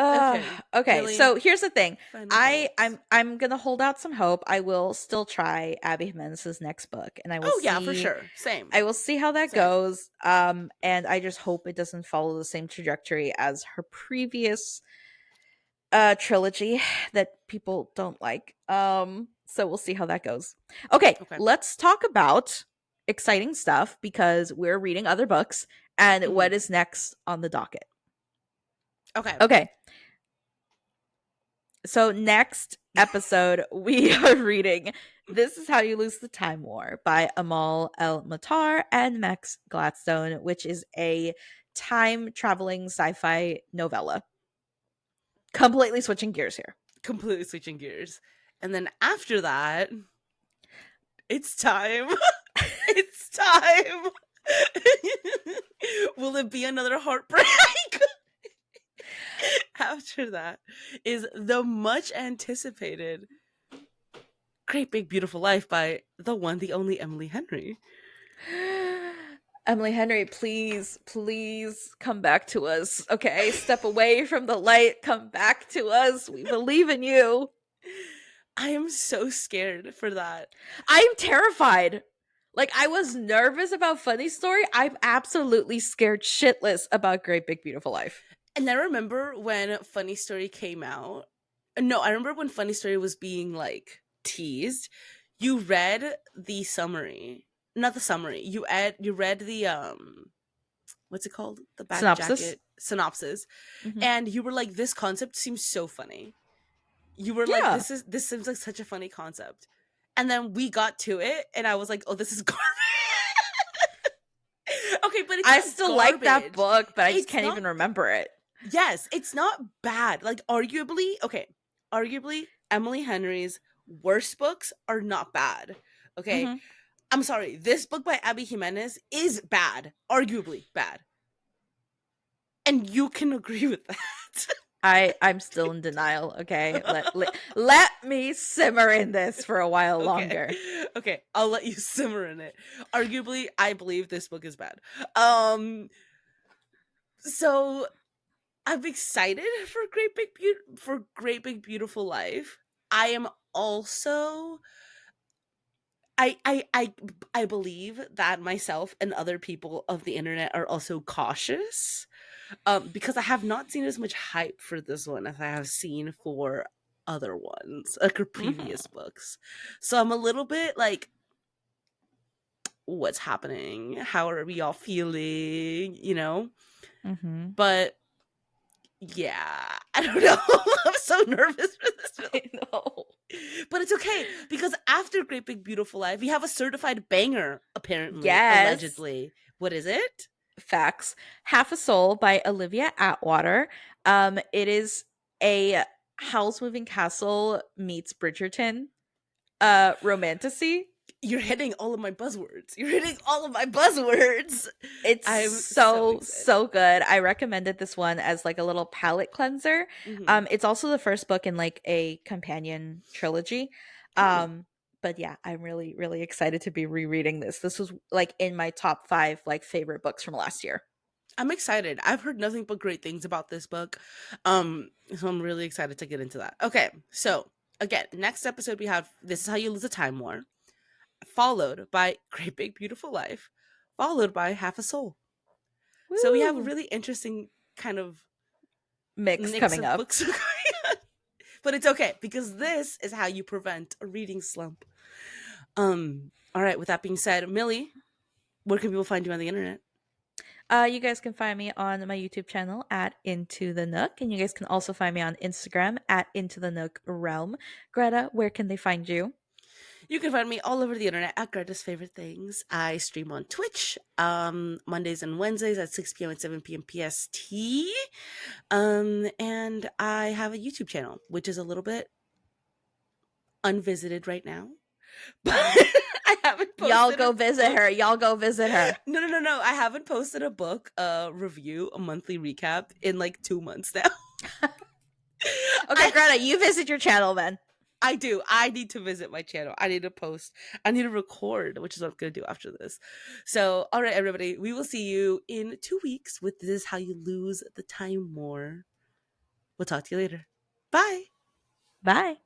Okay, Okay, Millie, so here's the thing. final I thoughts. I'm gonna hold out some hope. I will still try Abby Jimenez's next book, and Oh yeah, for sure, same, I will see how that same. goes. And I just hope it doesn't follow the same trajectory as her previous trilogy that people don't like. So we'll see how that goes. Okay, Okay. let's talk about exciting stuff because we're reading other books and Mhm. what is next on the docket. Okay. Okay, so next episode we are reading This Is How You Lose the Time War by Amal El Matar and Max Gladstone, which is a time traveling sci-fi novella. Completely switching gears here. Completely switching gears. And then after that, it's time. It's time. Will it be another heartbreak? After that is the much anticipated Great Big Beautiful Life by the one, the only Emily Henry. Emily Henry, please, please come back to us. Okay, step away from the light, come back to us. We believe in you. I am so scared for that. I'm terrified. Like, I was nervous about Funny Story. I'm absolutely scared shitless about Great Big Beautiful Life. And I remember when Funny Story came out. No, I remember when Funny Story was being like teased. You read the summary, not the summary. You read the what's it called? The back Synopsis? jacket synopsis, Mhm. and you were like, "This concept seems so funny." You were like, Yeah. this seems like such a funny concept," and then we got to it, and I was like, "Oh, this is garbage." Okay, but it's I not still like that garbage. book, but I just It's can't not. even remember it. Yes, it's not bad. Like arguably, okay, arguably Emily Henry's worst books are not bad. Okay, Mhm. I'm sorry. This book by Abby Jimenez is bad, arguably bad, and you can agree with that. I'm still in denial, okay? Let me simmer in this for a while Okay, longer. okay, I'll let you simmer in it. Arguably, I believe this book is bad. So I'm excited for Great Big Beautiful Life. I am also I believe that myself and other people of the internet are also cautious, because I have not seen as much hype for this one as I have seen for other ones, like her Mhm. previous books. So I'm a little bit like, what's happening? How are we all feeling? Mhm. But yeah, I don't know. I'm so nervous for this film. I know. But it's okay because after Great Big Beautiful Life, we have a certified banger, apparently, Yes. allegedly. What is it? Facts. Half a Soul by Olivia Atwater. It is a Howl's Moving Castle meets Bridgerton romantasy. You're hitting all of my buzzwords. You're hitting all of my buzzwords. It's I'm so so excited. so good. I recommended this one as like a little palate cleanser. Hmm. It's also the first book in like a companion trilogy. Oh, Um but yeah, I'm really really excited to be rereading this. This was like in my top 5 like favorite books from last year. I'm excited. I've heard nothing but great things about this book. So I'm really excited to get into that. Okay, so again, next episode we have This Is How You Lose a Time War, followed by Great Big Beautiful Life, followed by Half a Soul. So we have a Woo! really interesting kind of Mix mix coming of up. books. But it's okay because this is how you prevent a reading slump. All right, with that being said, Millie, where can people find you on the internet? You guys can find me on my YouTube channel at Into the Nook, and you guys can also find me on Instagram at Into the Nook Realm. Greta, where can they find you? You can find me all over the internet at Greta's Favorite Things. I stream on Twitch Mondays and Wednesdays at 6 p.m. and 7 p.m. PST. And I have a YouTube channel, which is a little bit unvisited right now. But I haven't Y'all posted a go visit book. her. Y'all go visit her. No, no, no, no. I haven't posted a book review, a monthly recap in like 2 months now. Okay, I Greta, you visit your channel then. I do. I need to visit my channel. I need to post. I need to record, which is what I'm going to do after this. So, all right, everybody. We will see you in 2 weeks with This Is How You Lose the Time More. We'll talk to you later. Bye. Bye.